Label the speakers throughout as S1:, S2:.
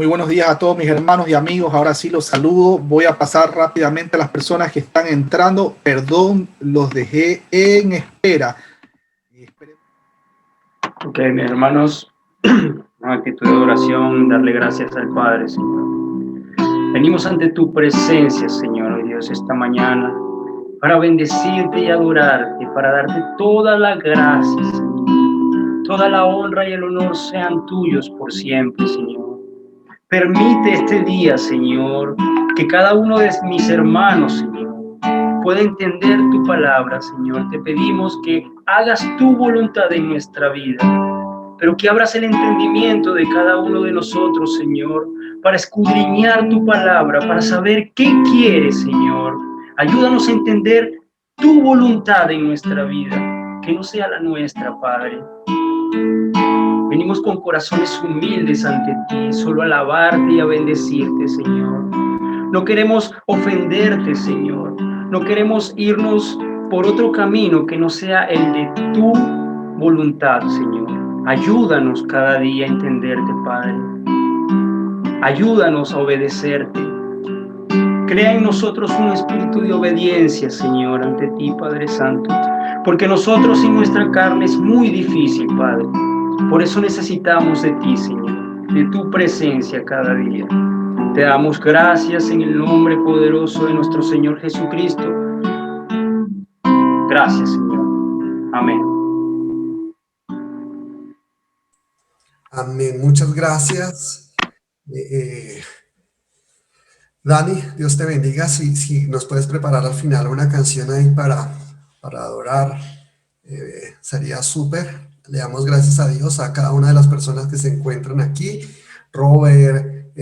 S1: Muy buenos días a todos mis hermanos y amigos. Ahora sí los saludo. Voy a pasar rápidamente a las personas que están entrando. Perdón, los dejé en espera.
S2: Ok, mis hermanos, una actitud de oración, darle gracias al Padre, Señor. Venimos ante tu presencia, Señor, oh Dios, esta mañana, para bendecirte y adorarte, para darte toda la gracia, Señor. Toda la honra y el honor sean tuyos por siempre, Señor. Permite este día, Señor, que cada uno de mis hermanos, Señor, pueda entender tu palabra, Señor. Te pedimos que hagas tu voluntad en nuestra vida, pero que abras el entendimiento de cada uno de nosotros, Señor, para escudriñar tu palabra, para saber qué quieres, Señor. Ayúdanos a entender tu voluntad en nuestra vida, que no sea la nuestra, Padre. Venimos con corazones humildes ante ti, solo a alabarte y a bendecirte, Señor. No queremos ofenderte, Señor. No queremos irnos por otro camino que no sea el de tu voluntad, Señor. Ayúdanos cada día a entenderte, Padre. Ayúdanos a obedecerte. Crea en nosotros un espíritu de obediencia, Señor, ante ti, Padre Santo. Porque nosotros sin nuestra carne es muy difícil, Padre. Por eso necesitamos de ti, Señor, de tu presencia cada día. Te damos gracias en el nombre poderoso de nuestro Señor Jesucristo. Gracias, Señor. Amén.
S3: Amén. Muchas gracias. Dani, Dios te bendiga. Si nos puedes preparar al final una canción ahí para adorar, sería súper. Le damos gracias a Dios, a cada una de las personas que se encuentran aquí. Robert,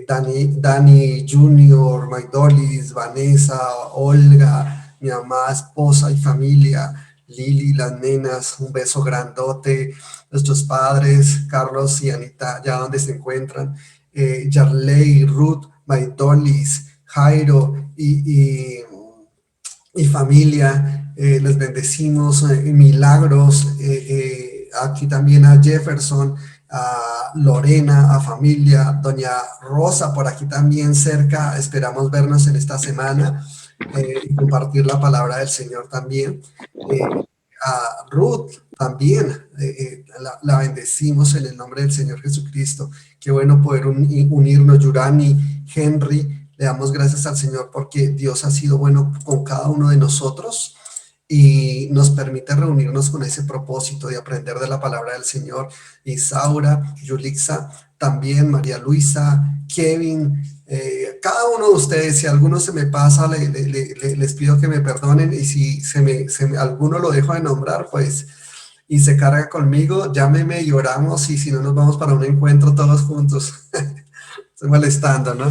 S3: Dani Junior, Maidolis, Vanessa, Olga, mi amada esposa y familia, Lili, las nenas, un beso grandote, nuestros padres, Carlos y Anita, ya donde se encuentran, Yarley, Ruth, Maidolis, Jairo y familia, les bendecimos, Milagros, aquí también a Jefferson, a Lorena, a familia, doña Rosa por aquí también cerca, esperamos vernos en esta semana y compartir la palabra del Señor también. A Ruth también, la bendecimos en el nombre del Señor Jesucristo. Qué bueno poder unirnos, Yurani, Henry, le damos gracias al Señor porque Dios ha sido bueno con cada uno de nosotros y nos permite reunirnos con ese propósito de aprender de la palabra del Señor. Isaura, Yulixa, también María Luisa, Kevin, cada uno de ustedes, si alguno se me pasa, les pido que me perdonen y si alguno lo dejo de nombrar, pues, y se carga conmigo, llámeme y oramos y si no nos vamos para un encuentro todos juntos. Estoy molestando, ¿no?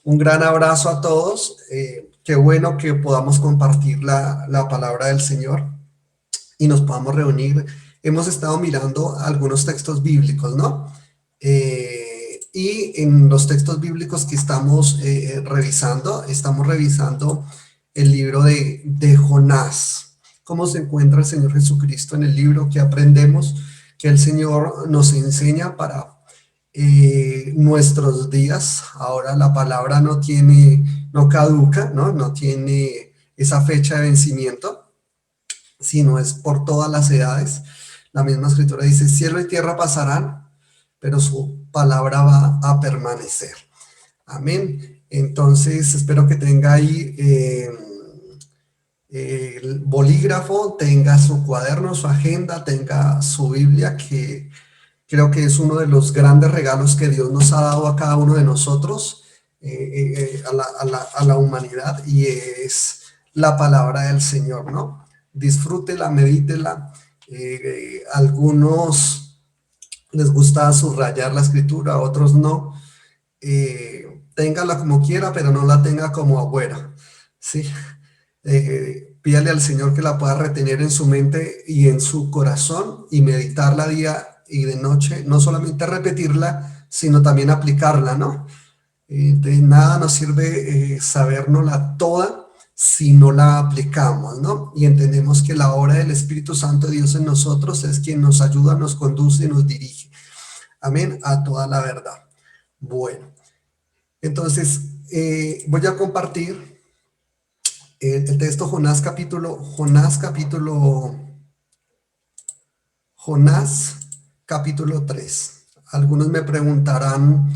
S3: Un gran abrazo a todos. Qué bueno que podamos compartir la palabra del Señor y nos podamos reunir. Hemos estado mirando algunos textos bíblicos, ¿no? Y en los textos bíblicos que estamos revisando el libro de Jonás. ¿Cómo se encuentra el Señor Jesucristo en el libro? ¿Qué aprendemos? Que el Señor nos enseña para nuestros días. Ahora la palabra no caduca, ¿no? No tiene esa fecha de vencimiento, sino es por todas las edades. La misma escritura dice, cielo y tierra pasarán, pero su palabra va a permanecer. Amén. Entonces, espero que tenga ahí el bolígrafo, tenga su cuaderno, su agenda, tenga su Biblia, que creo que es uno de los grandes regalos que Dios nos ha dado a cada uno de nosotros, a la humanidad, y es la palabra del Señor, ¿no? Disfrútela, medítela. Algunos les gusta subrayar la escritura, a otros no. Téngala como quiera, pero no la tenga como agüera, ¿sí? Pídale al Señor que la pueda retener en su mente y en su corazón y meditarla día y de noche, no solamente repetirla, sino también aplicarla, ¿no? De nada nos sirve sabérnosla toda si no la aplicamos, ¿no? Y entendemos que la obra del Espíritu Santo de Dios en nosotros es quien nos ayuda, nos conduce y nos dirige. amén, a toda la verdad. Bueno, entonces voy a compartir el texto Jonás capítulo 3. Algunos me preguntarán,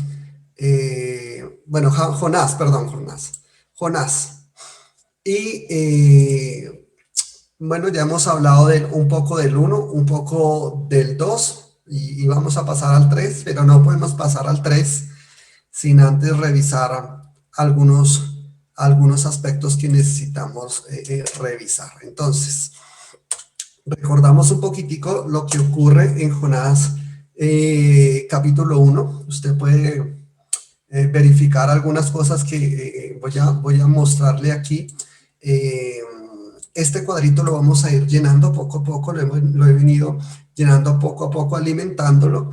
S3: Jonás. Y bueno, ya hemos hablado un poco del 1, un poco del 2, y vamos a pasar al 3, pero no podemos pasar al 3 sin antes revisar algunos aspectos que necesitamos revisar. Entonces, recordamos un poquitico lo que ocurre en Jonás capítulo 1. Usted puede verificar algunas cosas que voy a mostrarle aquí. Este cuadrito lo vamos a ir llenando poco a poco, lo he venido llenando poco a poco, alimentándolo.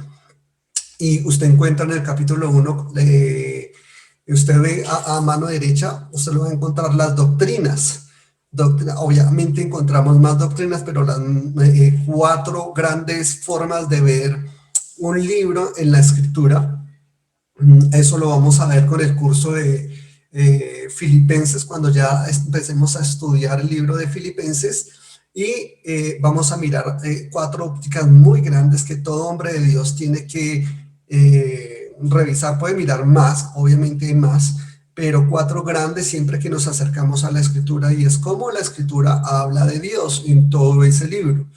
S3: Y usted encuentra en el capítulo 1, usted ve a mano derecha, usted lo va a encontrar las doctrinas. Obviamente encontramos más doctrinas, pero las 4 grandes formas de ver un libro en la escritura. Eso lo vamos a ver con el curso de Filipenses, cuando ya empecemos a estudiar el libro de Filipenses, y vamos a mirar 4 ópticas muy grandes que todo hombre de Dios tiene que revisar. Puede mirar más, obviamente más, pero 4 grandes siempre que nos acercamos a la escritura, y es cómo la escritura habla de Dios en todo ese libro,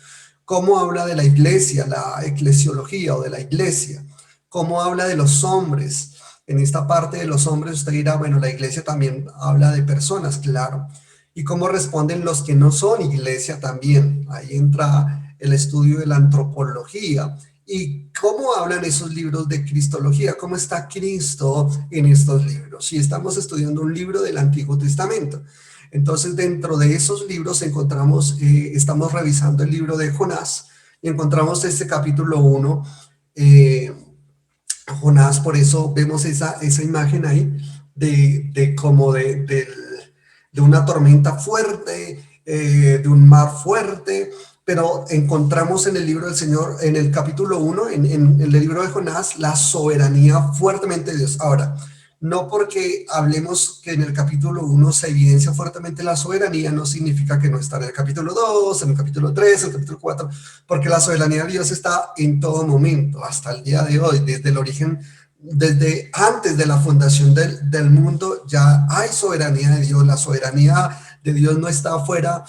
S3: cómo habla de la iglesia, la eclesiología o de la iglesia, cómo habla de los hombres. En esta parte de los hombres usted dirá, bueno, la iglesia también habla de personas, claro. Y cómo responden los que no son iglesia también. Ahí entra el estudio de la antropología. Y cómo hablan esos libros de cristología, cómo está Cristo en estos libros. Si estamos estudiando un libro del Antiguo Testamento. Entonces, dentro de esos libros encontramos, estamos revisando el libro de Jonás, y encontramos este capítulo 1, Jonás. Por eso vemos esa imagen ahí de una tormenta fuerte, de un mar fuerte, pero encontramos en el libro del Señor, en el capítulo 1, en el libro de Jonás, la soberanía fuertemente de Dios. Ahora, no porque hablemos que en el capítulo 1 se evidencia fuertemente la soberanía, no significa que no está en el capítulo 2, en el capítulo 3, en el capítulo 4, porque la soberanía de Dios está en todo momento, hasta el día de hoy, desde el origen, desde antes de la fundación del mundo, ya hay soberanía de Dios. La soberanía de Dios no está afuera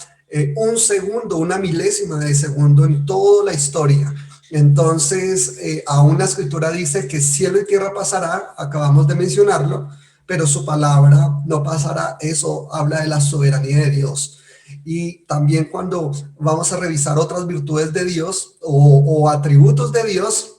S3: un segundo, una milésima de segundo en toda la historia. Entonces, aún la escritura dice que cielo y tierra pasará, acabamos de mencionarlo, pero su palabra no pasará. Eso habla de la soberanía de Dios. Y también cuando vamos a revisar otras virtudes de Dios o atributos de Dios,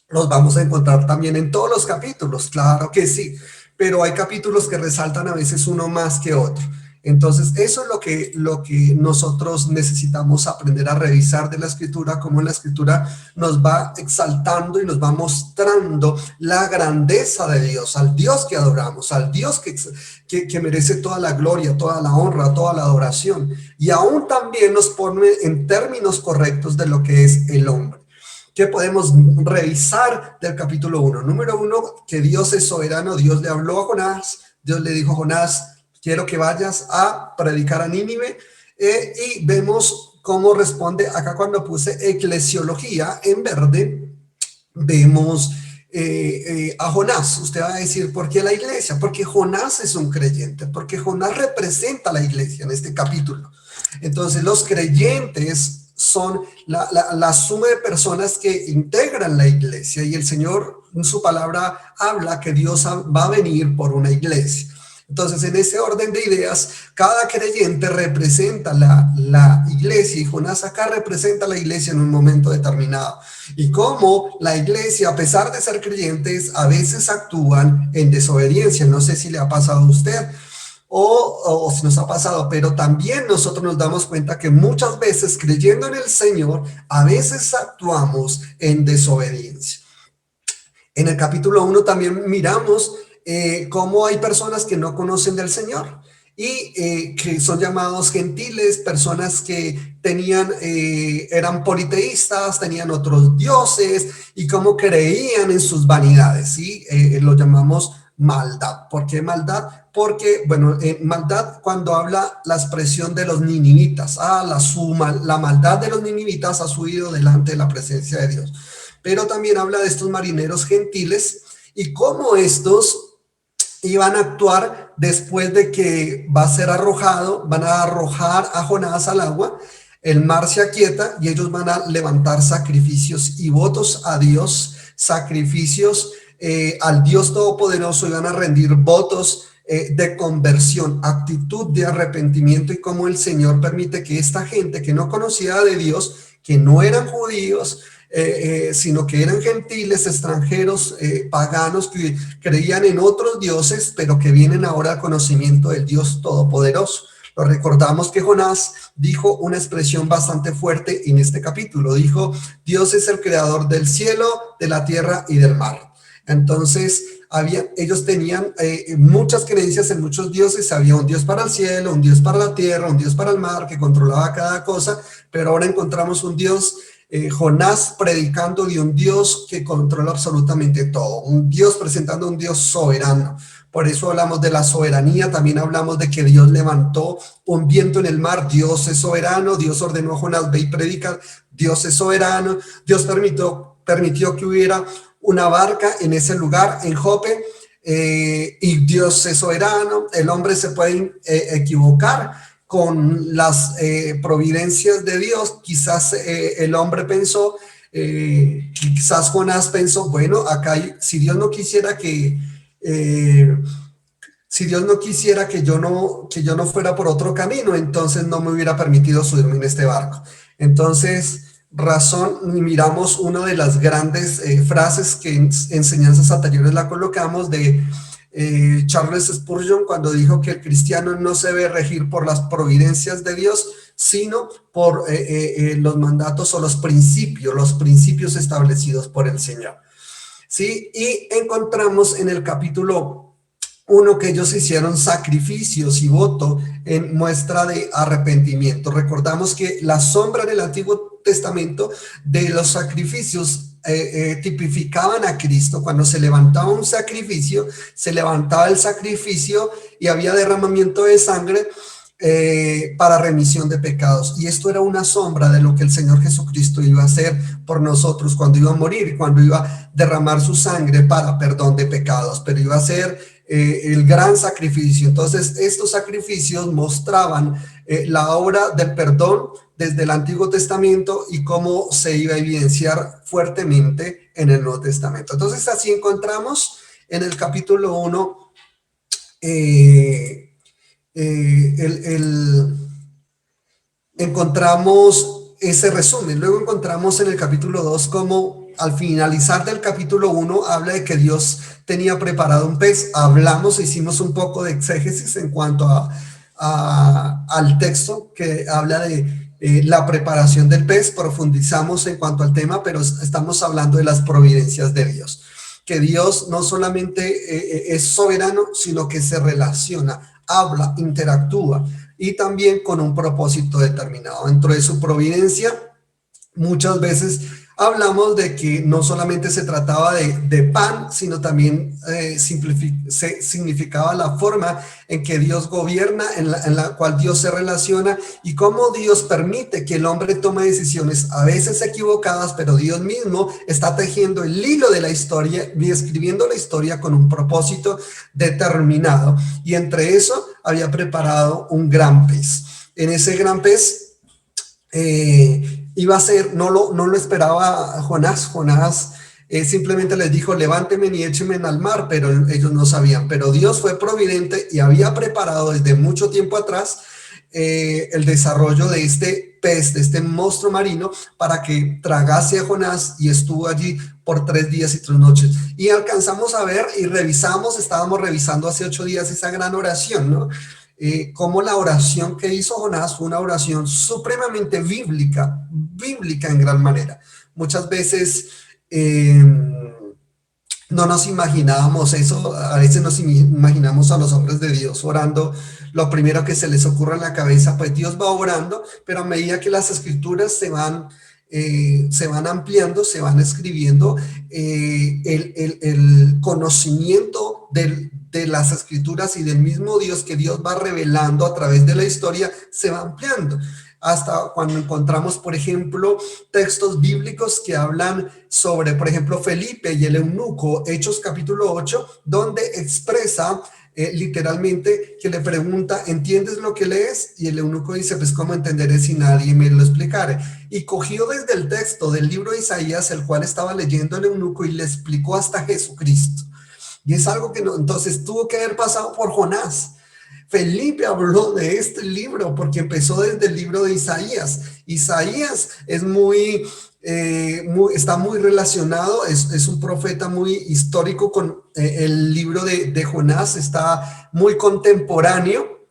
S3: los vamos a encontrar también en todos los capítulos, claro que sí, pero hay capítulos que resaltan a veces uno más que otro. Entonces, eso es lo que nosotros necesitamos aprender a revisar de la escritura, cómo la escritura nos va exaltando y nos va mostrando la grandeza de Dios, al Dios que adoramos, al Dios que merece toda la gloria, toda la honra, toda la adoración. Y aún también nos pone en términos correctos de lo que es el hombre. ¿Qué podemos revisar del capítulo 1? Número 1, que Dios es soberano. Dios le habló a Jonás. Dios le dijo a Jonás, quiero que vayas a predicar a Nínive. Y vemos cómo responde. Acá cuando puse eclesiología en verde, vemos a Jonás. Usted va a decir, ¿por qué la iglesia? Porque Jonás es un creyente, porque Jonás representa a la iglesia en este capítulo. Entonces los creyentes son la suma de personas que integran la iglesia, y el Señor en su palabra habla que Dios va a venir por una iglesia. Entonces, en ese orden de ideas, cada creyente representa la iglesia, y Jonás acá representa la iglesia en un momento determinado. Y cómo la iglesia, a pesar de ser creyentes, a veces actúan en desobediencia. No sé si le ha pasado a usted o si nos ha pasado, pero también nosotros nos damos cuenta que muchas veces, creyendo en el Señor, a veces actuamos en desobediencia. En el capítulo 1 también miramos cómo hay personas que no conocen del Señor. y que son llamados gentiles, personas que eran politeístas, tenían otros dioses y como creían en sus vanidades, ¿sí? Lo llamamos maldad. ¿Por qué maldad? Porque, bueno, maldad cuando habla la expresión de los ninivitas, la maldad de los ninivitas ha subido delante de la presencia de Dios, pero también habla de estos marineros gentiles y cómo estos iban a actuar después de que va a ser arrojado, van a arrojar a Jonás al agua, el mar se aquieta y ellos van a levantar sacrificios y votos a Dios, sacrificios al Dios Todopoderoso, y van a rendir votos de conversión, actitud de arrepentimiento, y cómo el Señor permite que esta gente que no conocía de Dios, que no eran judíos, sino que eran gentiles, extranjeros, paganos, que creían en otros dioses, pero que vienen ahora al conocimiento del Dios Todopoderoso. Lo recordamos que Jonás dijo una expresión bastante fuerte en este capítulo. Dijo: Dios es el creador del cielo, de la tierra y del mar. Entonces, ellos tenían muchas creencias en muchos dioses. Había un Dios para el cielo, un Dios para la tierra, un Dios para el mar, que controlaba cada cosa, pero ahora encontramos un Dios, Jonás predicando de un Dios que controla absolutamente todo, un Dios presentando un Dios soberano. Por eso hablamos de la soberanía, también hablamos de que Dios levantó un viento en el mar. Dios es soberano, Dios ordenó a Jonás: ve y predica. Dios es soberano, Dios permitió que hubiera una barca en ese lugar, en Jope, y Dios es soberano. El hombre se puede equivocar con las providencias de Dios. Quizás el hombre pensó, quizás Jonás pensó, bueno, acá si Dios no quisiera que yo no fuera por otro camino, entonces no me hubiera permitido subirme en este barco. Entonces, miramos una de las grandes frases que en enseñanzas anteriores la colocamos, de Charles Spurgeon, cuando dijo que el cristiano no se debe regir por las providencias de Dios, sino por los mandatos o los principios establecidos por el Señor. ¿Sí? Y encontramos en el capítulo 1 que ellos hicieron sacrificios y voto en muestra de arrepentimiento. Recordamos que la sombra en el Antiguo Testamento de los sacrificios tipificaban a Cristo. Cuando se levantaba un sacrificio, se levantaba el sacrificio y había derramamiento de sangre para remisión de pecados, y esto era una sombra de lo que el Señor Jesucristo iba a hacer por nosotros cuando iba a morir, cuando iba a derramar su sangre para perdón de pecados, pero iba a ser el gran sacrificio. Entonces, estos sacrificios mostraban la obra del perdón desde el Antiguo Testamento y cómo se iba a evidenciar fuertemente en el Nuevo Testamento. Entonces, así encontramos en el capítulo 1 encontramos ese resumen. Luego encontramos en el capítulo 2 como al finalizar del capítulo 1 habla de que Dios tenía preparado un pez. Hicimos un poco de exégesis en cuanto al texto que habla de la preparación del pez. Profundizamos en cuanto al tema, pero estamos hablando de las providencias de Dios, que Dios no solamente es soberano, sino que se relaciona, habla, interactúa, y también con un propósito determinado. Dentro de su providencia, muchas veces hablamos de que no solamente se trataba de pan, sino también significaba la forma en que Dios gobierna, en la cual Dios se relaciona, y cómo Dios permite que el hombre tome decisiones a veces equivocadas, pero Dios mismo está tejiendo el hilo de la historia y escribiendo la historia con un propósito determinado. Y entre eso había preparado un gran pez. En ese gran pez iba a ser, no lo esperaba Jonás. Jonás simplemente les dijo: levánteme y échenme al mar, pero ellos no sabían. Pero Dios fue providente y había preparado desde mucho tiempo atrás el desarrollo de este pez, de este monstruo marino, para que tragase a Jonás, y estuvo allí por 3 días y 3 noches. Y alcanzamos a ver y estábamos revisando hace 8 días esa gran oración, ¿no? Como la oración que hizo Jonás fue una oración supremamente bíblica en gran manera. Muchas veces No nos imaginábamos eso, a veces nos imaginamos a los hombres de Dios orando, lo primero que se les ocurre en la cabeza, pues Dios va orando, pero a medida que las escrituras se van ampliando, se van escribiendo, el conocimiento de las escrituras y del mismo Dios que Dios va revelando a través de la historia se va ampliando. Hasta cuando encontramos, por ejemplo, textos bíblicos que hablan sobre, por ejemplo, Felipe y el eunuco, Hechos capítulo 8, donde expresa literalmente que le pregunta, ¿entiendes lo que lees? Y el eunuco dice, pues ¿cómo entenderé si nadie me lo explicare? Y cogió desde el texto del libro de Isaías, el cual estaba leyendo el eunuco, y le explicó hasta Jesucristo. Y es algo que no, entonces tuvo que haber pasado por Jonás. Felipe habló de este libro porque empezó desde el libro de Isaías. Isaías es está muy relacionado, es un profeta muy histórico con el libro de Jonás, está muy contemporáneo.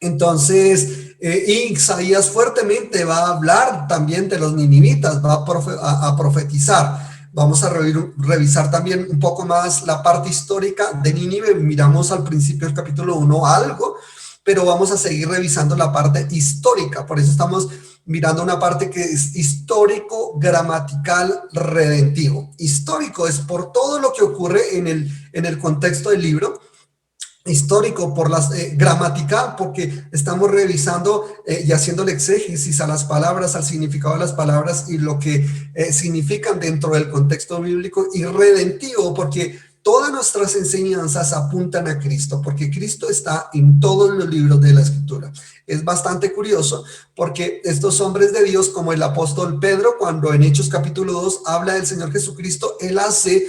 S3: Entonces, Isaías fuertemente va a hablar también de los ninivitas, va a profetizar. Vamos a revisar también un poco más la parte histórica de Nínive. Miramos al principio del capítulo 1 algo, pero vamos a seguir revisando la parte histórica. Por eso estamos mirando una parte que es histórico, gramatical, redentivo. Histórico es por todo lo que ocurre en el contexto del libro. Histórico por las gramatical, porque estamos revisando y haciéndole exégesis a las palabras, al significado de las palabras y lo que significan dentro del contexto bíblico, y redentivo porque todas nuestras enseñanzas apuntan a Cristo, porque Cristo está en todos los libros de la Escritura. Es bastante curioso porque estos hombres de Dios, como el apóstol Pedro, cuando en Hechos capítulo 2 habla del Señor Jesucristo, él hace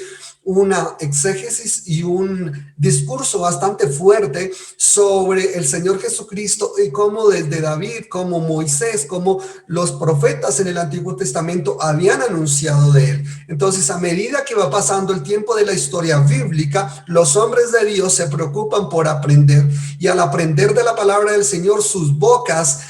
S3: una exégesis y un discurso bastante fuerte sobre el Señor Jesucristo y cómo desde David, como Moisés, como los profetas en el Antiguo Testamento habían anunciado de él. Entonces, a medida que va pasando el tiempo de la historia bíblica, los hombres de Dios se preocupan por aprender, y al aprender de la palabra del Señor, sus bocas,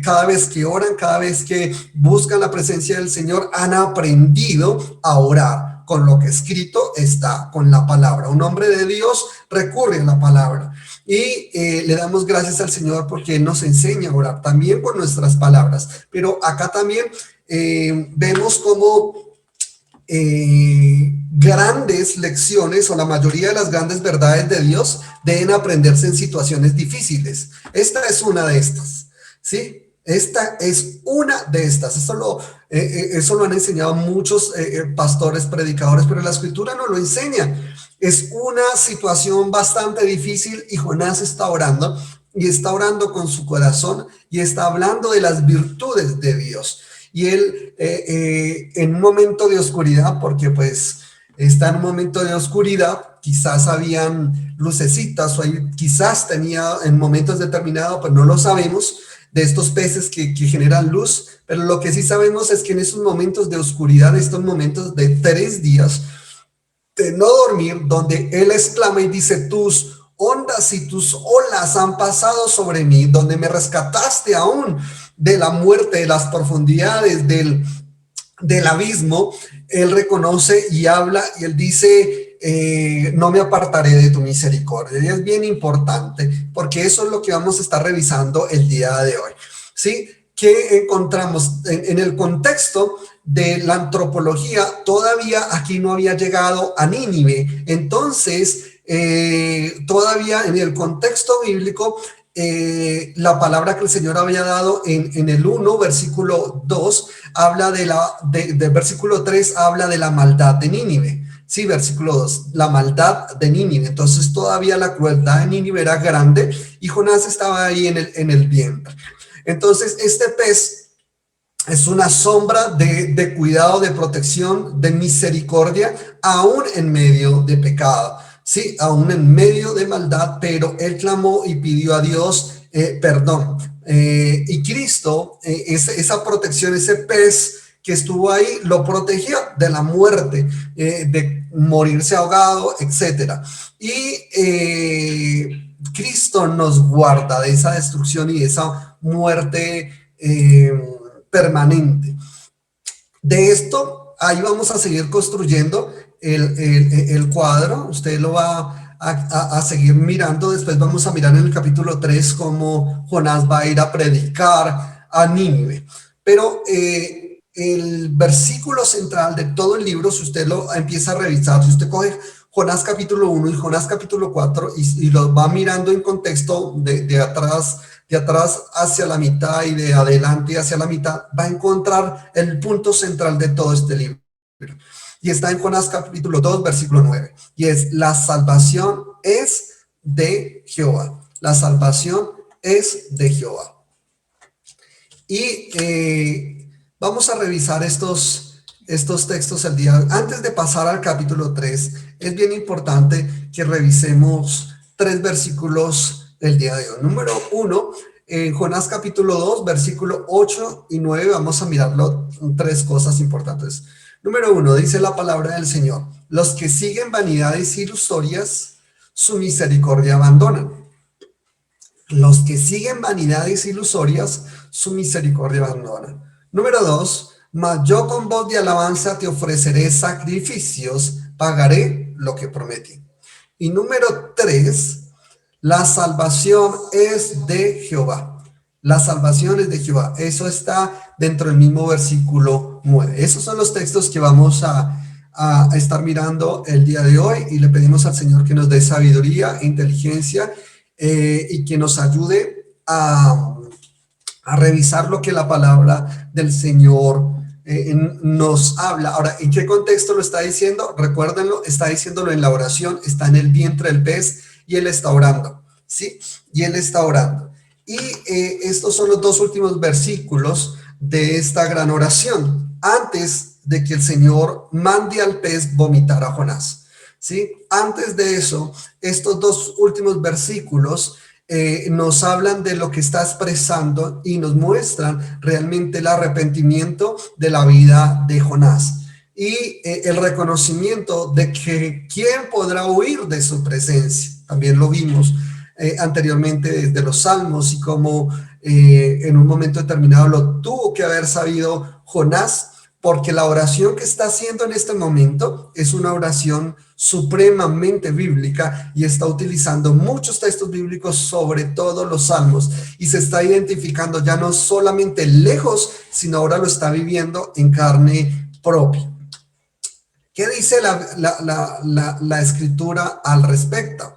S3: cada vez que oran, cada vez que buscan la presencia del Señor, han aprendido a orar con lo que escrito está, con la palabra. Un hombre de Dios recurre a la palabra y le damos gracias al Señor porque Él nos enseña a orar también con nuestras palabras. Pero acá también vemos cómo grandes lecciones, o la mayoría de las grandes verdades de Dios, deben aprenderse en situaciones difíciles. Esta es una de estas, ¿sí? Esta es una de estas. Eso lo han enseñado muchos pastores, predicadores, pero la Escritura no lo enseña. Es una situación bastante difícil y Jonás está orando, y está orando con su corazón, y está hablando de las virtudes de Dios. Y él en un momento de oscuridad, porque pues está en un momento de oscuridad, quizás habían lucecitas, o quizás tenía en momentos determinados, pues no lo sabemos, de estos peces que generan luz, pero lo que sí sabemos es que en esos momentos de oscuridad, estos momentos de 3 días de no dormir, donde él exclama y dice, tus ondas y tus olas han pasado sobre mí, donde me rescataste aún de la muerte, de las profundidades del abismo, él reconoce y habla, y él dice, no me apartaré de tu misericordia. Y es bien importante, porque eso es lo que vamos a estar revisando el día de hoy, ¿sí? ¿Qué encontramos en el contexto de la antropología? Todavía aquí no había llegado a Nínive. Entonces, todavía en el contexto bíblico, la palabra que el Señor había dado en el 1, versículo 2, habla del versículo 3, habla de la maldad de Nínive. Sí, versículo 2, la maldad de Nínive. Entonces todavía la crueldad de Nínive era grande, y Jonás estaba ahí en el vientre. Entonces este pez es una sombra de cuidado, de protección, de misericordia, aún en medio de pecado. Sí, aún en medio de maldad, pero él clamó y pidió a Dios perdón. Y Cristo, esa protección, ese pez que estuvo ahí, lo protegió de la muerte, de morirse ahogado, etc. Y Cristo nos guarda de esa destrucción y de esa muerte permanente. De esto, ahí vamos a seguir construyendo el cuadro, usted lo va a seguir mirando. Después vamos a mirar en el capítulo 3 cómo Jonás va a ir a predicar a Nínive. Pero el versículo central de todo el libro, si usted lo empieza a revisar, si usted coge Jonás capítulo 1 y Jonás capítulo 4 y lo va mirando en contexto de atrás hacia la mitad y de adelante hacia la mitad, va a encontrar el punto central de todo este libro. Y está en Jonás capítulo 2, versículo 9. Y es: la salvación es de Jehová. La salvación es de Jehová. Y vamos a revisar estos textos el día. Antes de pasar al capítulo 3, es bien importante que revisemos 3 versículos el día de hoy. Número 1, en Jonás capítulo 2, versículo 8 y 9, vamos a mirarlo, 3 cosas importantes. Número 1, dice la palabra del Señor: los que siguen vanidades ilusorias, su misericordia abandonan. Los que siguen vanidades ilusorias, su misericordia abandonan. Número 2, mas yo con voz de alabanza te ofreceré sacrificios, pagaré lo que prometí. Y número 3, la salvación es de Jehová. La salvación es de Jehová. Eso está dentro del mismo versículo 9. Esos son los textos que vamos a estar mirando el día de hoy, y le pedimos al Señor que nos dé sabiduría e inteligencia y que nos ayude a revisar lo que la palabra del Señor nos habla. Ahora, ¿en qué contexto lo está diciendo? Recuérdenlo, está diciéndolo en la oración, está en el vientre del pez y él está orando, ¿sí? Y él está orando. Y estos son los 2 últimos versículos de esta gran oración, antes de que el Señor mande al pez vomitar a Jonás, ¿sí? Antes de eso, estos 2 últimos versículos nos hablan de lo que está expresando y nos muestran realmente el arrepentimiento de la vida de Jonás y el reconocimiento de que quién podrá huir de su presencia. También lo vimos anteriormente desde los Salmos, y cómo en un momento determinado lo tuvo que haber sabido Jonás, porque la oración que está haciendo en este momento es una oración supremamente bíblica y está utilizando muchos textos bíblicos, sobre todo los Salmos, y se está identificando ya no solamente lejos, sino ahora lo está viviendo en carne propia. ¿Qué dice la escritura al respecto?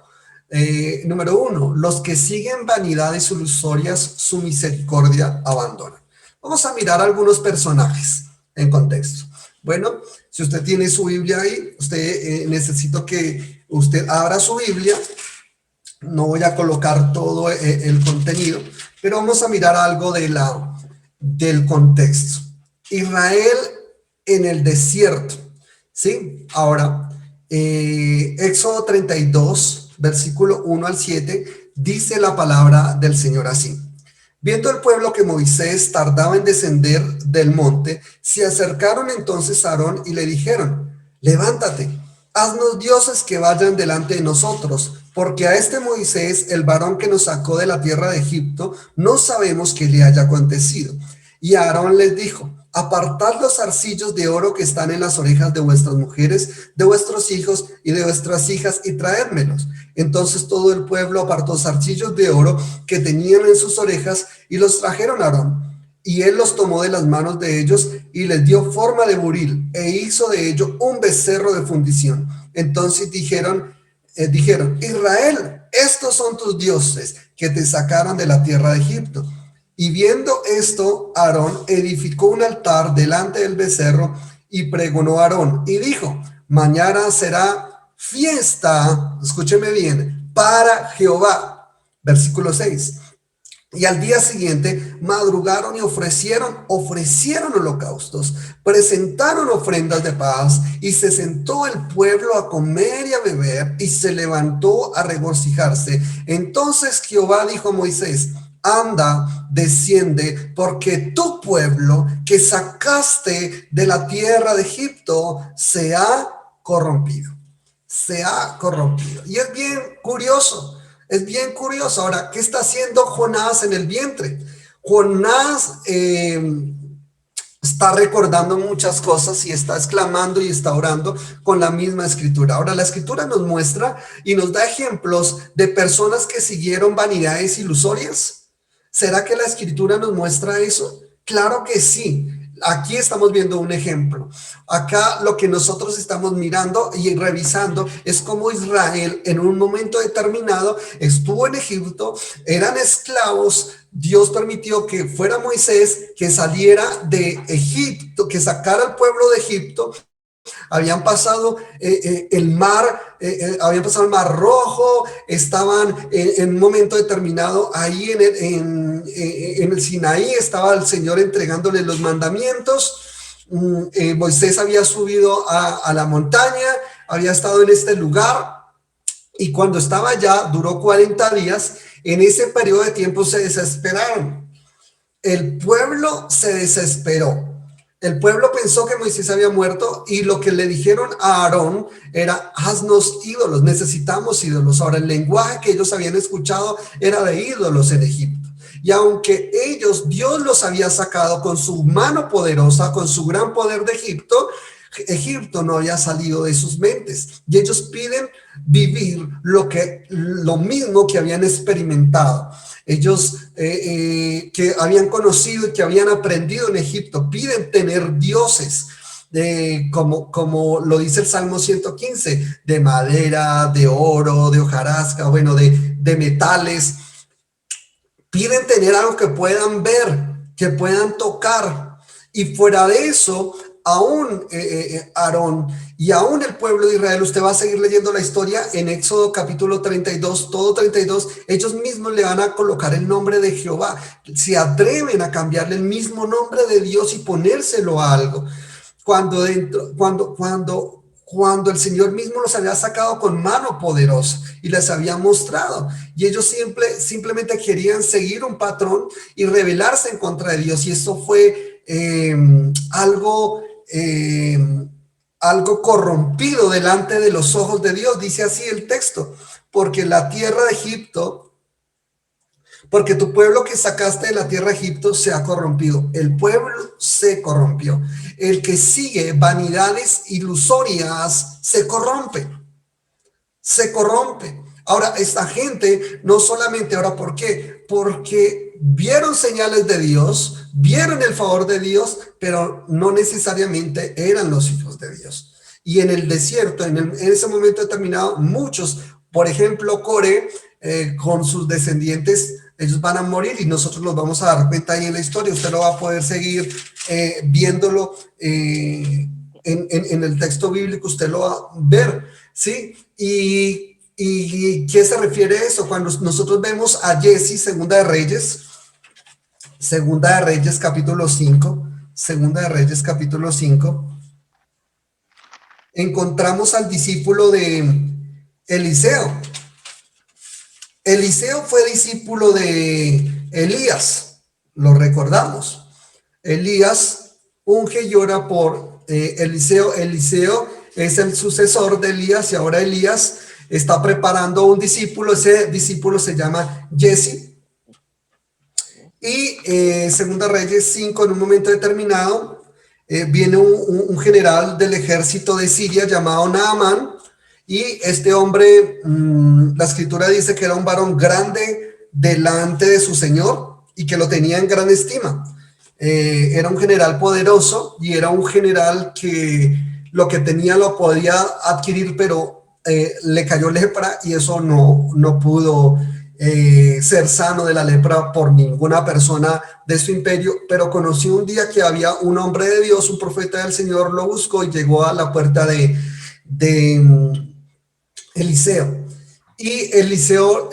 S3: Número 1, los que siguen vanidades ilusorias, su misericordia abandonan. Vamos a mirar algunos personajes en contexto. Bueno, si usted tiene su Biblia ahí, necesito que usted abra su Biblia. No voy a colocar todo el contenido, pero vamos a mirar algo del contexto. Israel en el desierto, ¿sí? Ahora, Éxodo 32, versículo 1 al 7, dice la palabra del Señor así: viendo el pueblo que Moisés tardaba en descender del monte, se acercaron entonces a Aarón y le dijeron: levántate, haznos dioses que vayan delante de nosotros, porque a este Moisés, el varón que nos sacó de la tierra de Egipto, no sabemos qué le haya acontecido. Y Aarón les dijo: apartad los zarcillos de oro que están en las orejas de vuestras mujeres, de vuestros hijos y de vuestras hijas, y traédmelos. Entonces todo el pueblo apartó zarcillos de oro que tenían en sus orejas y los trajeron a Aarón. Y él los tomó de las manos de ellos y les dio forma de buril e hizo de ello un becerro de fundición. Entonces dijeron, Israel, estos son tus dioses que te sacaron de la tierra de Egipto. Y viendo esto, Aarón edificó un altar delante del becerro y pregonó a Aarón y dijo: mañana será fiesta, escúcheme bien, para Jehová. Versículo 6. Y al día siguiente madrugaron y ofrecieron holocaustos, presentaron ofrendas de paz, y se sentó el pueblo a comer y a beber, y se levantó a regocijarse. Entonces Jehová dijo a Moisés: anda, desciende, porque tu pueblo que sacaste de la tierra de Egipto se ha corrompido. Se ha corrompido. Y es bien curioso. Es bien curioso. Ahora, ¿qué está haciendo Jonás en el vientre? Jonás está recordando muchas cosas y está exclamando y está orando con la misma escritura. Ahora, la escritura nos muestra y nos da ejemplos de personas que siguieron vanidades ilusorias. ¿Será que la escritura nos muestra eso? Claro que sí. Aquí estamos viendo un ejemplo. Acá lo que nosotros estamos mirando y revisando es cómo Israel en un momento determinado estuvo en Egipto, eran esclavos. Dios permitió que fuera Moisés, que saliera de Egipto, que sacara al pueblo de Egipto. Habían pasado habían pasado el Mar Rojo, estaban en un momento determinado ahí en el Sinaí, estaba el Señor entregándole los mandamientos. Moisés había subido a la montaña, había estado en este lugar, y cuando estaba allá, duró 40 días. En ese periodo de tiempo se desesperaron. El pueblo se desesperó. El pueblo pensó que Moisés había muerto y lo que le dijeron a Aarón era: haznos ídolos, necesitamos ídolos. Ahora, el lenguaje que ellos habían escuchado era de ídolos en Egipto. Y aunque Dios los había sacado con su mano poderosa, con su gran poder de Egipto, Egipto no había salido de sus mentes. Y ellos piden vivir lo mismo que habían experimentado. Ellos que habían conocido y que habían aprendido en Egipto, piden tener dioses, como lo dice el Salmo 115, de madera, de oro, de hojarasca, bueno, de metales. Piden tener algo que puedan ver, que puedan tocar. Y fuera de eso, aún Aarón y aún el pueblo de Israel, usted va a seguir leyendo la historia en Éxodo capítulo 32, todo 32, ellos mismos le van a colocar el nombre de Jehová, se atreven a cambiarle el mismo nombre de Dios y ponérselo a algo, cuando el Señor mismo los había sacado con mano poderosa y les había mostrado, y ellos simplemente querían seguir un patrón y rebelarse en contra de Dios, y eso fue algo corrompido delante de los ojos de Dios. Dice así el texto: porque la tierra de Egipto, porque tu pueblo que sacaste de la tierra de Egipto se ha corrompido. El pueblo se corrompió. El que sigue vanidades ilusorias se corrompe. Se corrompe. Ahora, esta gente no solamente, ahora, ¿por qué? Porque vieron señales de Dios, vieron el favor de Dios, pero no necesariamente eran los hijos de Dios. Y en el desierto, en ese momento determinado, muchos, por ejemplo, Coré, con sus descendientes, ellos van a morir y nosotros los vamos a dar cuenta ahí en la historia. Usted lo va a poder seguir viéndolo en el texto bíblico, usted lo va a ver, ¿sí? ¿Y qué se refiere a eso? Cuando nosotros vemos a Jesse, Segunda de Reyes capítulo 5, Segunda de Reyes capítulo 5, encontramos al discípulo de Eliseo. Eliseo fue discípulo de Elías, lo recordamos. Elías unge y ora por Eliseo. Eliseo es el sucesor de Elías y ahora Elías está preparando un discípulo. Ese discípulo se llama Jesse. Y Segunda Reyes 5, en un momento determinado, viene un general del ejército de Siria llamado Naamán. Y este hombre, la escritura dice que era un varón grande delante de su señor y que lo tenía en gran estima. Era un general poderoso y era un general que lo que tenía lo podía adquirir, pero le cayó lepra y eso no pudo ser sano de la lepra por ninguna persona de su imperio. Pero conoció un día que había un hombre de Dios, un profeta del Señor, lo buscó y llegó a la puerta de Eliseo. Y Eliseo,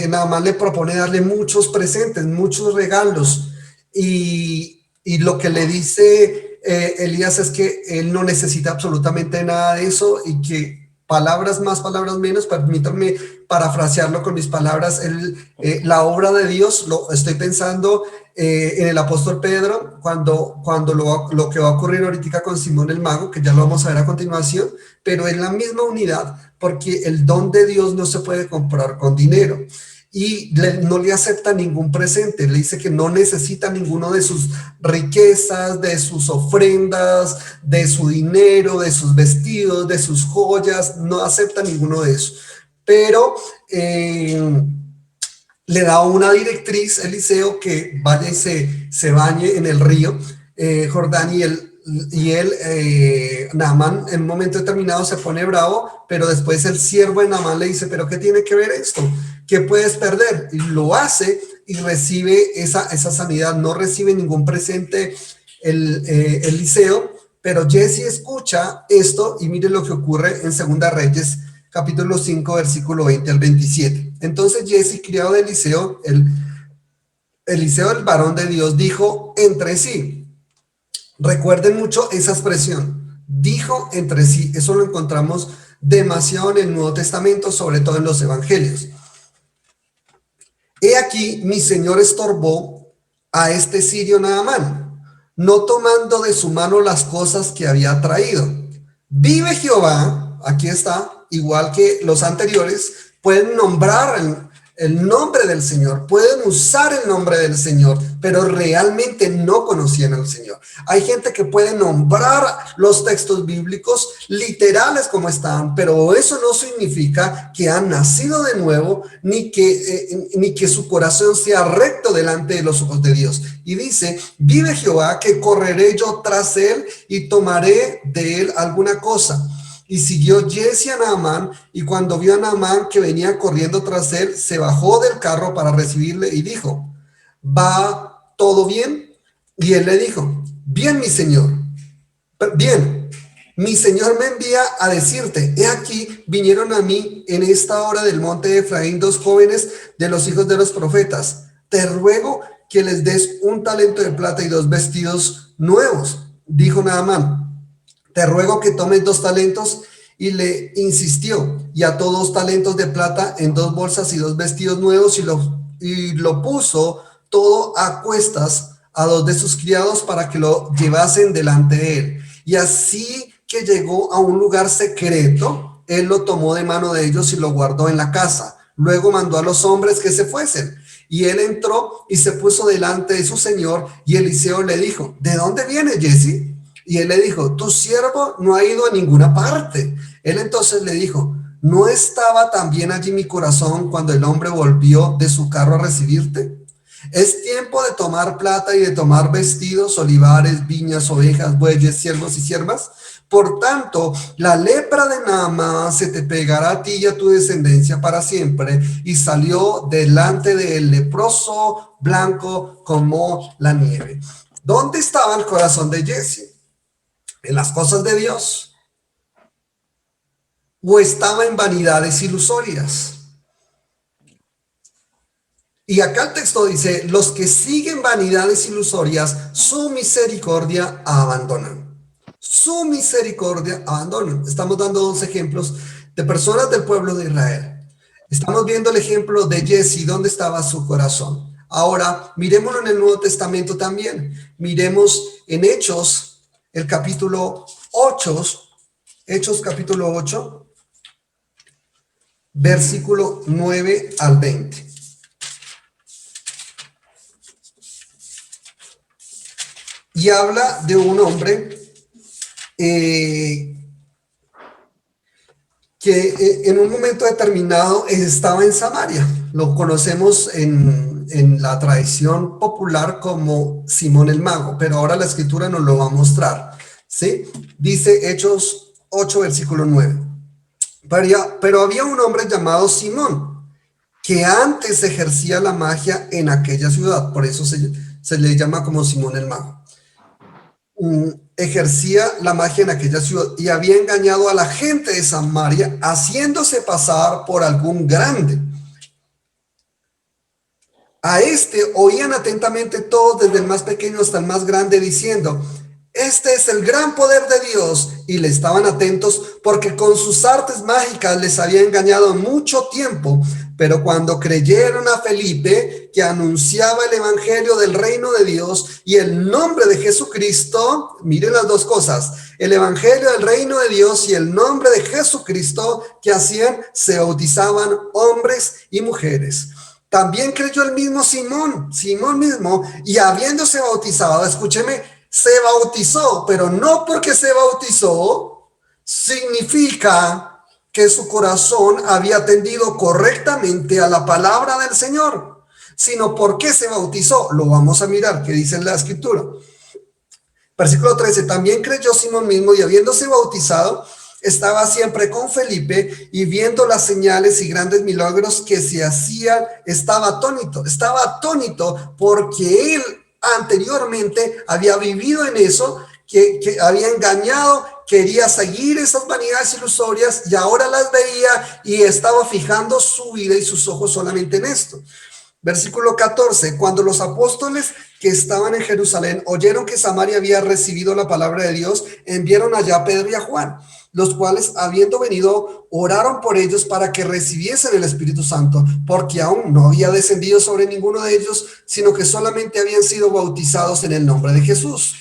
S3: nada más le propone darle muchos presentes, muchos regalos. Y lo que le dice Elías es que él no necesita absolutamente nada de eso y que palabras más, palabras menos, permítanme parafrasearlo con mis palabras, la obra de Dios, lo estoy pensando en el apóstol Pedro, cuando lo que va a ocurrir ahorita con Simón el Mago, que ya lo vamos a ver a continuación, pero en la misma unidad, porque el don de Dios no se puede comprar con dinero. y no le acepta ningún presente. Le dice que no necesita ninguno de sus riquezas, de sus ofrendas, de su dinero, de sus vestidos, de sus joyas. No acepta ninguno de eso. Pero le da una directriz, Eliseo, que vaya y se bañe en el río Jordán, Naamán, en un momento determinado se pone bravo, pero después el siervo de Naamán le dice, ¿pero qué tiene que ver esto? ¿Qué puedes perder? Y lo hace y recibe esa sanidad. No recibe ningún presente Eliseo, pero Jesse escucha esto y mire lo que ocurre en Segunda Reyes, capítulo 5, versículo 20 al 27. Entonces Jesse, criado de Eliseo, Eliseo, el varón de Dios, dijo entre sí. Recuerden mucho esa expresión, dijo entre sí. Eso lo encontramos demasiado en el Nuevo Testamento, sobre todo en los evangelios. He aquí, mi señor estorbó a este sirio Naamán, no tomando de su mano las cosas que había traído. Vive Jehová, aquí está, igual que los anteriores, pueden nombrar el nombre del Señor, pueden usar el nombre del Señor, pero realmente no conocían al Señor. Hay gente que puede nombrar los textos bíblicos literales como están, pero eso no significa que han nacido de nuevo, ni que su corazón sea recto delante de los ojos de Dios. Y dice, vive Jehová, que correré yo tras él y tomaré de él alguna cosa. Y siguió Jesse a Naamán, y cuando vio a Naamán que venía corriendo tras él, se bajó del carro para recibirle y dijo, ¿va todo bien? Y él le dijo, bien, mi señor, bien, mi señor me envía a decirte, he aquí, vinieron a mí en esta hora del monte de Efraín 2 jóvenes de los hijos de los profetas. Te ruego que les des 1 talento de plata y 2 vestidos nuevos. Dijo Naamán, te ruego que tomes 2 talentos, y le insistió, y ató 2 talentos de plata en 2 bolsas y 2 vestidos nuevos, y lo puso todo a cuestas a 2 de sus criados para que lo llevasen delante de él. Y así que llegó a un lugar secreto, él lo tomó de mano de ellos y lo guardó en la casa. Luego mandó a los hombres que se fuesen. Y él entró y se puso delante de su señor, y Eliseo le dijo, ¿de dónde viene Jesse? Y él le dijo, tu siervo no ha ido a ninguna parte. Él entonces le dijo, ¿no estaba también allí mi corazón cuando el hombre volvió de su carro a recibirte? Es tiempo de tomar plata y de tomar vestidos, olivares, viñas, ovejas, bueyes, siervos y siervas. Por tanto, la lepra de Naamán se te pegará a ti y a tu descendencia para siempre. Y salió delante de él leproso, blanco como la nieve. ¿Dónde estaba el corazón de Jesse? ¿En las cosas de Dios? ¿O estaba en vanidades ilusorias? Y acá el texto dice, los que siguen vanidades ilusorias, su misericordia abandonan. Su misericordia abandonan. Estamos dando 2 ejemplos de personas del pueblo de Israel. Estamos viendo el ejemplo de Jesse, ¿dónde estaba su corazón? Ahora, miremoslo en el Nuevo Testamento también. Miremos en Hechos, el capítulo 8, Hechos capítulo 8, versículo 9 al 20. Y habla de un hombre que en un momento determinado estaba en Samaria. Lo conocemos en la tradición popular como Simón el Mago, pero ahora la escritura nos lo va a mostrar, ¿sí? Dice Hechos 8, versículo 9. Pero había un hombre llamado Simón, que antes ejercía la magia en aquella ciudad, por eso se le llama como Simón el Mago. Ejercía la magia en aquella ciudad y había engañado a la gente de Samaria, haciéndose pasar por algún grande. A este oían atentamente todos, desde el más pequeño hasta el más grande, diciendo, este es el gran poder de Dios, y le estaban atentos porque con sus artes mágicas les había engañado mucho tiempo. Pero cuando creyeron a Felipe, que anunciaba el evangelio del reino de Dios y el nombre de Jesucristo, miren las 2 cosas, el evangelio del reino de Dios y el nombre de Jesucristo, que hacían, se bautizaban hombres y mujeres. También creyó el mismo Simón mismo, y habiéndose bautizado, escúcheme, se bautizó, pero no porque se bautizó significa que su corazón había atendido correctamente a la palabra del Señor, sino porque se bautizó. Lo vamos a mirar, que dice en la escritura. Versículo 13, también creyó Simón mismo, y habiéndose bautizado, estaba siempre con Felipe, y viendo las señales y grandes milagros que se hacían, estaba atónito porque él anteriormente había vivido en eso, que había engañado, quería seguir esas vanidades ilusorias y ahora las veía y estaba fijando su vida y sus ojos solamente en esto. Versículo 14, cuando los apóstoles que estaban en Jerusalén oyeron que Samaria había recibido la palabra de Dios, enviaron allá a Pedro y a Juan, los cuales, habiendo venido, oraron por ellos para que recibiesen el Espíritu Santo, porque aún no había descendido sobre ninguno de ellos, sino que solamente habían sido bautizados en el nombre de Jesús.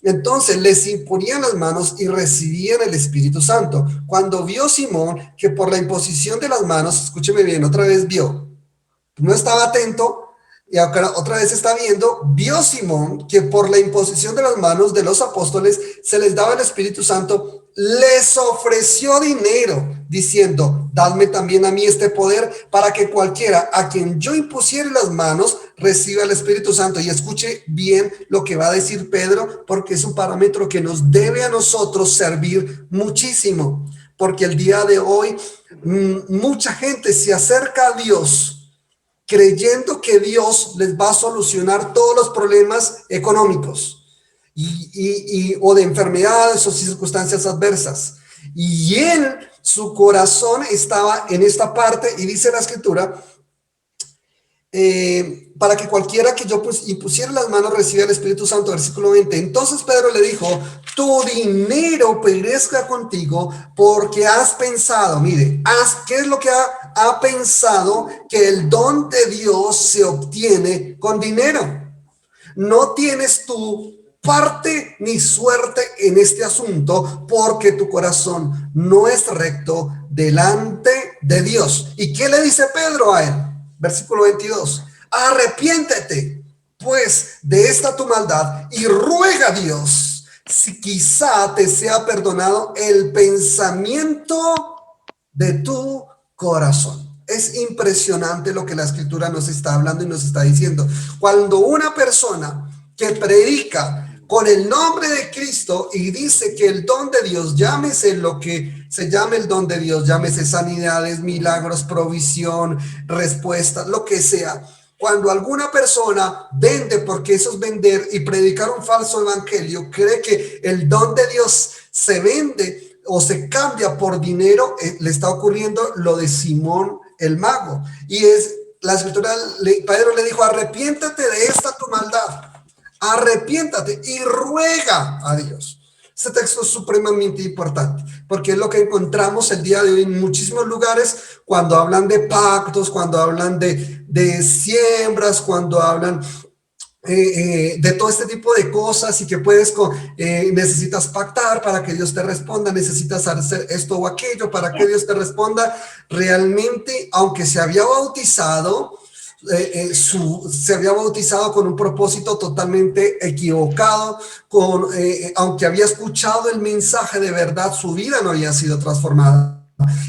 S3: Entonces les imponían las manos y recibían el Espíritu Santo. Cuando vio Simón que por la imposición de las manos, escúcheme bien, otra vez vio, no estaba atento, y ahora otra vez está viendo, vio Simón que por la imposición de las manos de los apóstoles se les daba el Espíritu Santo, les ofreció dinero, diciendo, dadme también a mí este poder para que cualquiera a quien yo impusiere las manos reciba el Espíritu Santo. Y escuche bien lo que va a decir Pedro, porque es un parámetro que nos debe a nosotros servir muchísimo, porque el día de hoy mucha gente se acerca a Dios creyendo que Dios les va a solucionar todos los problemas económicos o de enfermedades o circunstancias adversas. Y su corazón estaba en esta parte, y dice la escritura, para que cualquiera que yo impusiera las manos reciba el Espíritu Santo. Versículo 20. Entonces Pedro le dijo, tu dinero perezca contigo, porque has pensado, mire, ¿qué es lo que ha pensado? Que el don de Dios se obtiene con dinero. No tienes tú parte ni suerte en este asunto, porque tu corazón no es recto delante de Dios. ¿Y qué le dice Pedro a él? Versículo 22. Arrepiéntete pues de esta tu maldad y ruega a Dios si quizá te sea perdonado el pensamiento de tu corazón. Es impresionante lo que la escritura nos está hablando y nos está diciendo. Cuando una persona que predica con el nombre de Cristo y dice que el don de Dios, llámese lo que se llame el don de Dios, llámese sanidades, milagros, provisión, respuesta, lo que sea. Cuando alguna persona vende, porque eso es vender, y predicar un falso evangelio, cree que el don de Dios se vende o se cambia por dinero, le está ocurriendo lo de Simón el mago. Y es la escritura, Pedro le dijo, arrepiéntate de esta tu maldad. Arrepiéntate y ruega a Dios. Este texto es supremamente importante porque es lo que encontramos el día de hoy en muchísimos lugares cuando hablan de pactos, cuando hablan de siembras, cuando hablan de todo este tipo de cosas, y que necesitas pactar para que Dios te responda, necesitas hacer esto o aquello para que Dios te responda. Realmente, aunque se había bautizado, se había bautizado con un propósito totalmente equivocado, aunque había escuchado el mensaje de verdad, su vida no había sido transformada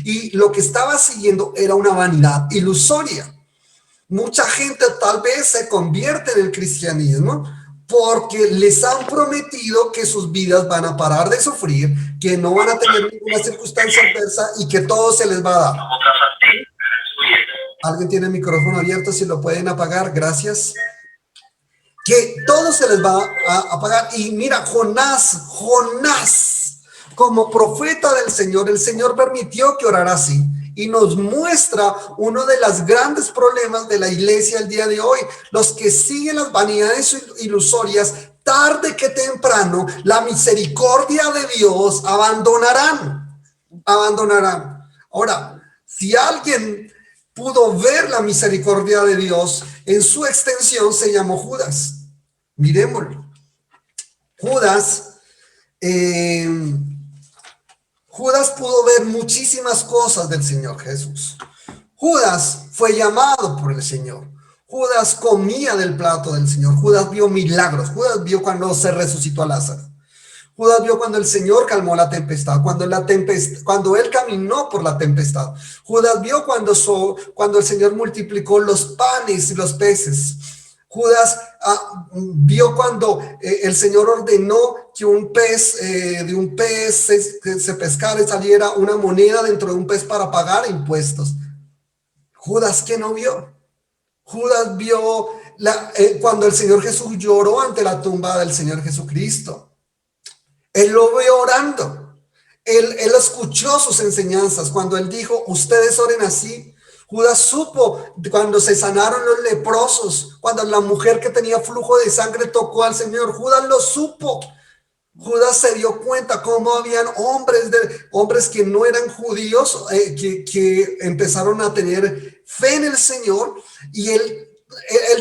S3: y lo que estaba siguiendo era una vanidad ilusoria. Mucha gente tal vez se convierte en el cristianismo porque les han prometido que sus vidas van a parar de sufrir, que no van a tener ninguna circunstancia adversa y que todo se les va a dar. Alguien tiene el micrófono abierto, si lo pueden apagar, gracias. Que todo se les va a apagar. Y mira, Jonás, como profeta del Señor, el Señor permitió que orara así. Y nos muestra uno de los grandes problemas de la iglesia el día de hoy. Los que siguen las vanidades ilusorias, tarde que temprano, la misericordia de Dios abandonarán. Ahora, si alguien pudo ver la misericordia de Dios en su extensión, se llamó Judas. Miremoslo. Judas pudo ver muchísimas cosas del Señor Jesús. Judas fue llamado por el Señor. Judas comía del plato del Señor. Judas vio milagros. Judas vio cuando se resucitó a Lázaro. Judas vio cuando el Señor calmó la tempestad, cuando él caminó por la tempestad. Judas vio cuando el Señor multiplicó los panes y los peces. Judas vio cuando el Señor ordenó que de un pez se pescara y saliera una moneda dentro de un pez para pagar impuestos. Judas, ¿qué no vio? Judas vio cuando el Señor Jesús lloró ante la tumba del Señor Jesucristo. Él lo vio orando. Él escuchó sus enseñanzas cuando él dijo, ustedes oren así. Judas supo cuando se sanaron los leprosos, cuando la mujer que tenía flujo de sangre tocó al Señor. Judas lo supo. Judas se dio cuenta cómo habían hombres que no eran judíos, que empezaron a tener fe en el Señor, y él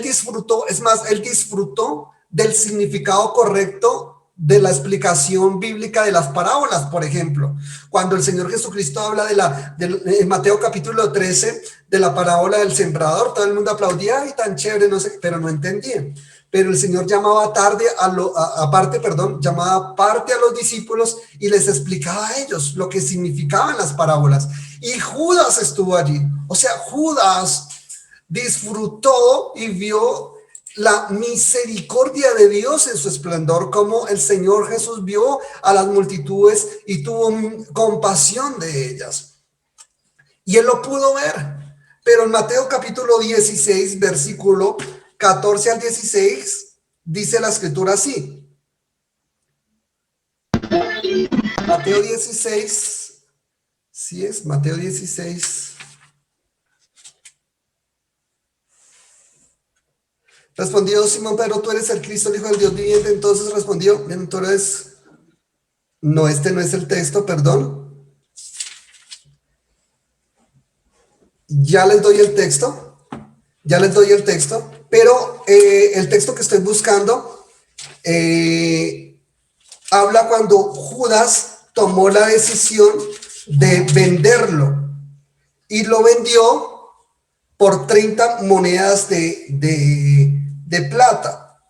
S3: disfrutó, es más, él disfrutó del significado correcto de la explicación bíblica de las parábolas. Por ejemplo, cuando el Señor Jesucristo habla en Mateo capítulo 13 de la parábola del sembrador, todo el mundo aplaudía, ay, tan chévere, no sé, pero no entendían. Pero el Señor llamaba aparte a los discípulos y les explicaba a ellos lo que significaban las parábolas. Y Judas estuvo allí. O sea, Judas disfrutó y vio la misericordia de Dios en su esplendor, como el Señor Jesús vio a las multitudes y tuvo compasión de ellas. Y él lo pudo ver. Pero en Mateo capítulo 16, versículo 14 al 16, dice la escritura así. Mateo 16, ¿sí es? Mateo 16. Respondió Simón Pedro, tú eres el Cristo, el Hijo del Dios viviente. Entonces respondió, tú eres... No, este no es el texto, perdón. Ya les doy el texto. Pero el texto que estoy buscando habla cuando Judas tomó la decisión de venderlo. Y lo vendió por 30 monedas de plata.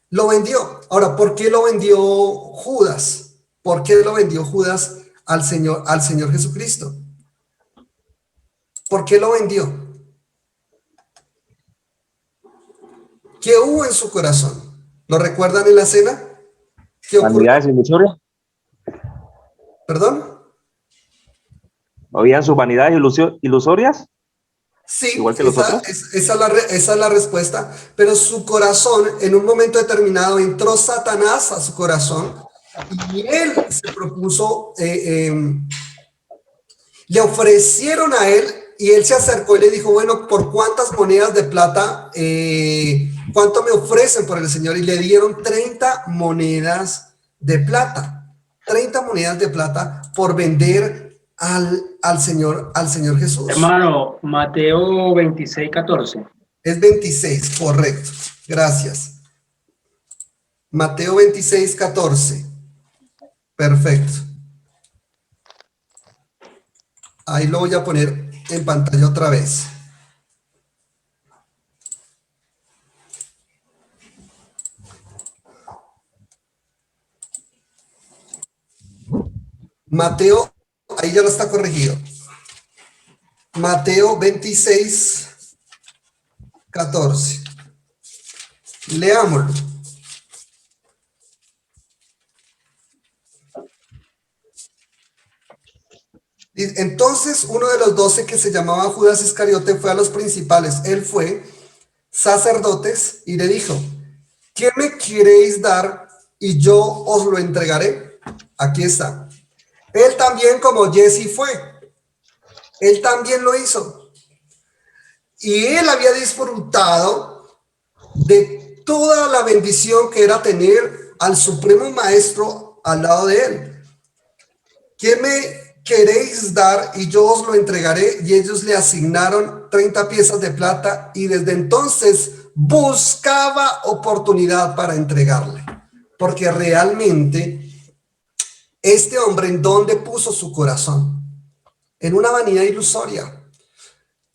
S3: Lo vendió. Ahora, ¿por qué lo vendió Judas? ¿Por qué lo vendió Judas al Señor Jesucristo? ¿Por qué lo vendió? ¿Qué hubo en su corazón? ¿Lo recuerdan en la cena? ¿Qué ocurrió?
S4: ¿Vanidades ilusorias?
S3: ¿Perdón?
S4: ¿Habían sus vanidades ilusorias?
S3: Sí,
S4: igual que los otros.
S3: esa es la respuesta. Pero su corazón, en un momento determinado, entró Satanás a su corazón y él se propuso, le ofrecieron a él y él se acercó y le dijo, bueno, ¿por cuántas monedas de plata, cuánto me ofrecen por el Señor? Y le dieron 30 monedas de plata. 30 monedas de plata por vender al Señor Jesús.
S2: Hermano, Mateo 26, 14.
S3: Es 26, correcto. Gracias. Mateo 26, 14. Perfecto. Ahí lo voy a poner en pantalla otra vez. Mateo, ahí ya lo está corregido. Mateo 26, 14. Leámoslo. Entonces uno de los 12, que se llamaba Judas Iscariote, fue a los principales. Él fue sacerdotes y le dijo, ¿qué me queréis dar y yo os lo entregaré? Aquí está. Él también, como Jesse fue. Él también lo hizo. Y él había disfrutado de toda la bendición que era tener al Supremo Maestro al lado de él. ¿Qué me queréis dar y yo os lo entregaré? Y ellos le asignaron 30 piezas de plata y desde entonces buscaba oportunidad para entregarle. Porque realmente este hombre, ¿en dónde puso su corazón? en una vanidad ilusoria.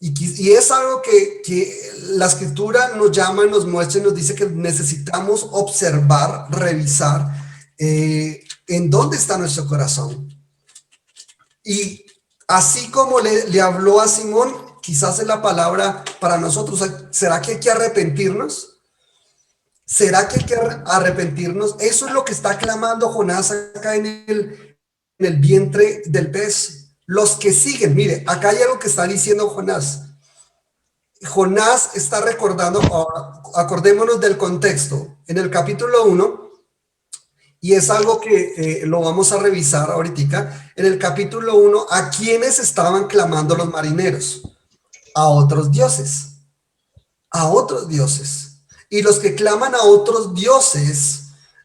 S3: Y es algo que la escritura nos llama, nos muestra y nos dice que necesitamos observar, revisar en dónde está nuestro corazón. Y así como le habló a Simón, quizás es la palabra para nosotros. ¿Será que hay que arrepentirnos? ¿Será que hay que arrepentirnos? Eso es lo que está clamando Jonás acá en el vientre del pez. Los que siguen, mire, acá hay algo que está diciendo Jonás. Jonás está recordando, ahora, acordémonos del contexto, en el capítulo 1, y es algo que lo vamos a revisar ahorita, en el capítulo 1, ¿a quiénes estaban clamando los marineros? A otros dioses, a otros dioses. Y los que claman a otros dioses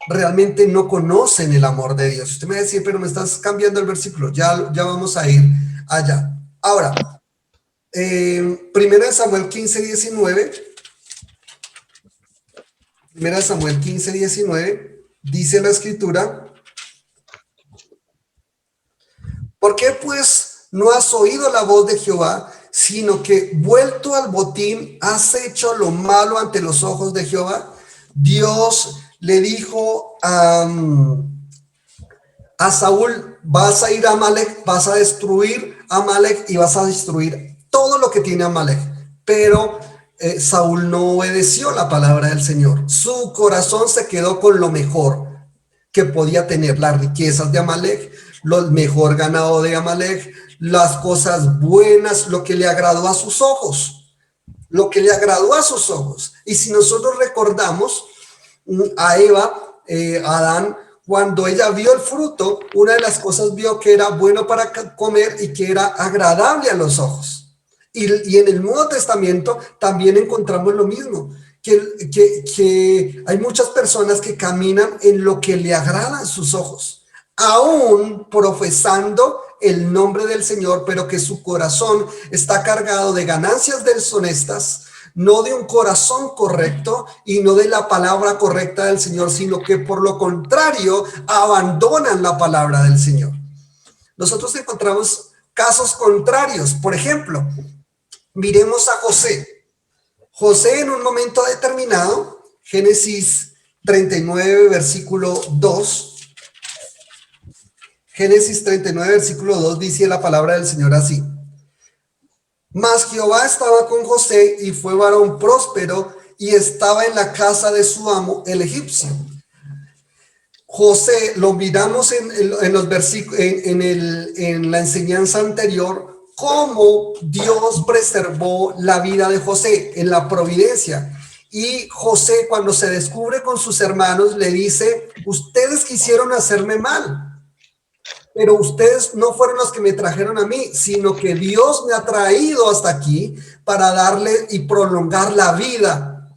S3: realmente no conocen el amor de Dios. Usted me va a decir, pero me estás cambiando el versículo, ya vamos a ir allá. Ahora, Primera de Samuel 15:19, Primera de Samuel 15:19, dice la escritura: ¿por qué pues no has oído la voz de Jehová, sino que vuelto al botín has hecho lo malo ante los ojos de Jehová? Dios le dijo a Saúl: vas a ir a Amalek, vas a destruir a Amalek y vas a destruir todo lo que tiene Amalek. Pero Saúl no obedeció la palabra del Señor. Su corazón se quedó con lo mejor que podía tener, las riquezas de Amalek, lo mejor ganado de Amalek, las cosas buenas, lo que le agradó a sus ojos, lo que le agradó a sus ojos. Y si nosotros recordamos a Eva, Adán, cuando ella vio el fruto, una de las cosas vio que era bueno para comer y que era agradable a los ojos. Y en el Nuevo Testamento también encontramos lo mismo, que hay muchas personas que caminan en lo que le agradan sus ojos, aún profesando el nombre del Señor, pero que su corazón está cargado de ganancias deshonestas, no de un corazón correcto y no de la palabra correcta del Señor, sino que por lo contrario abandonan la palabra del Señor. Nosotros encontramos casos contrarios. Por ejemplo, miremos a José. José en un momento determinado, Génesis 39, versículo 2. Génesis 39, versículo 2 dice la palabra del Señor así: mas Jehová estaba con José y fue varón próspero y estaba en la casa de su amo, el egipcio. José, lo miramos en los versículos, en la enseñanza anterior, cómo Dios preservó la vida de José en la providencia. Y José, cuando se descubre con sus hermanos, le dice: ustedes quisieron hacerme mal, pero ustedes no fueron los que me trajeron a mí, sino que Dios me ha traído hasta aquí para darle y prolongar la vida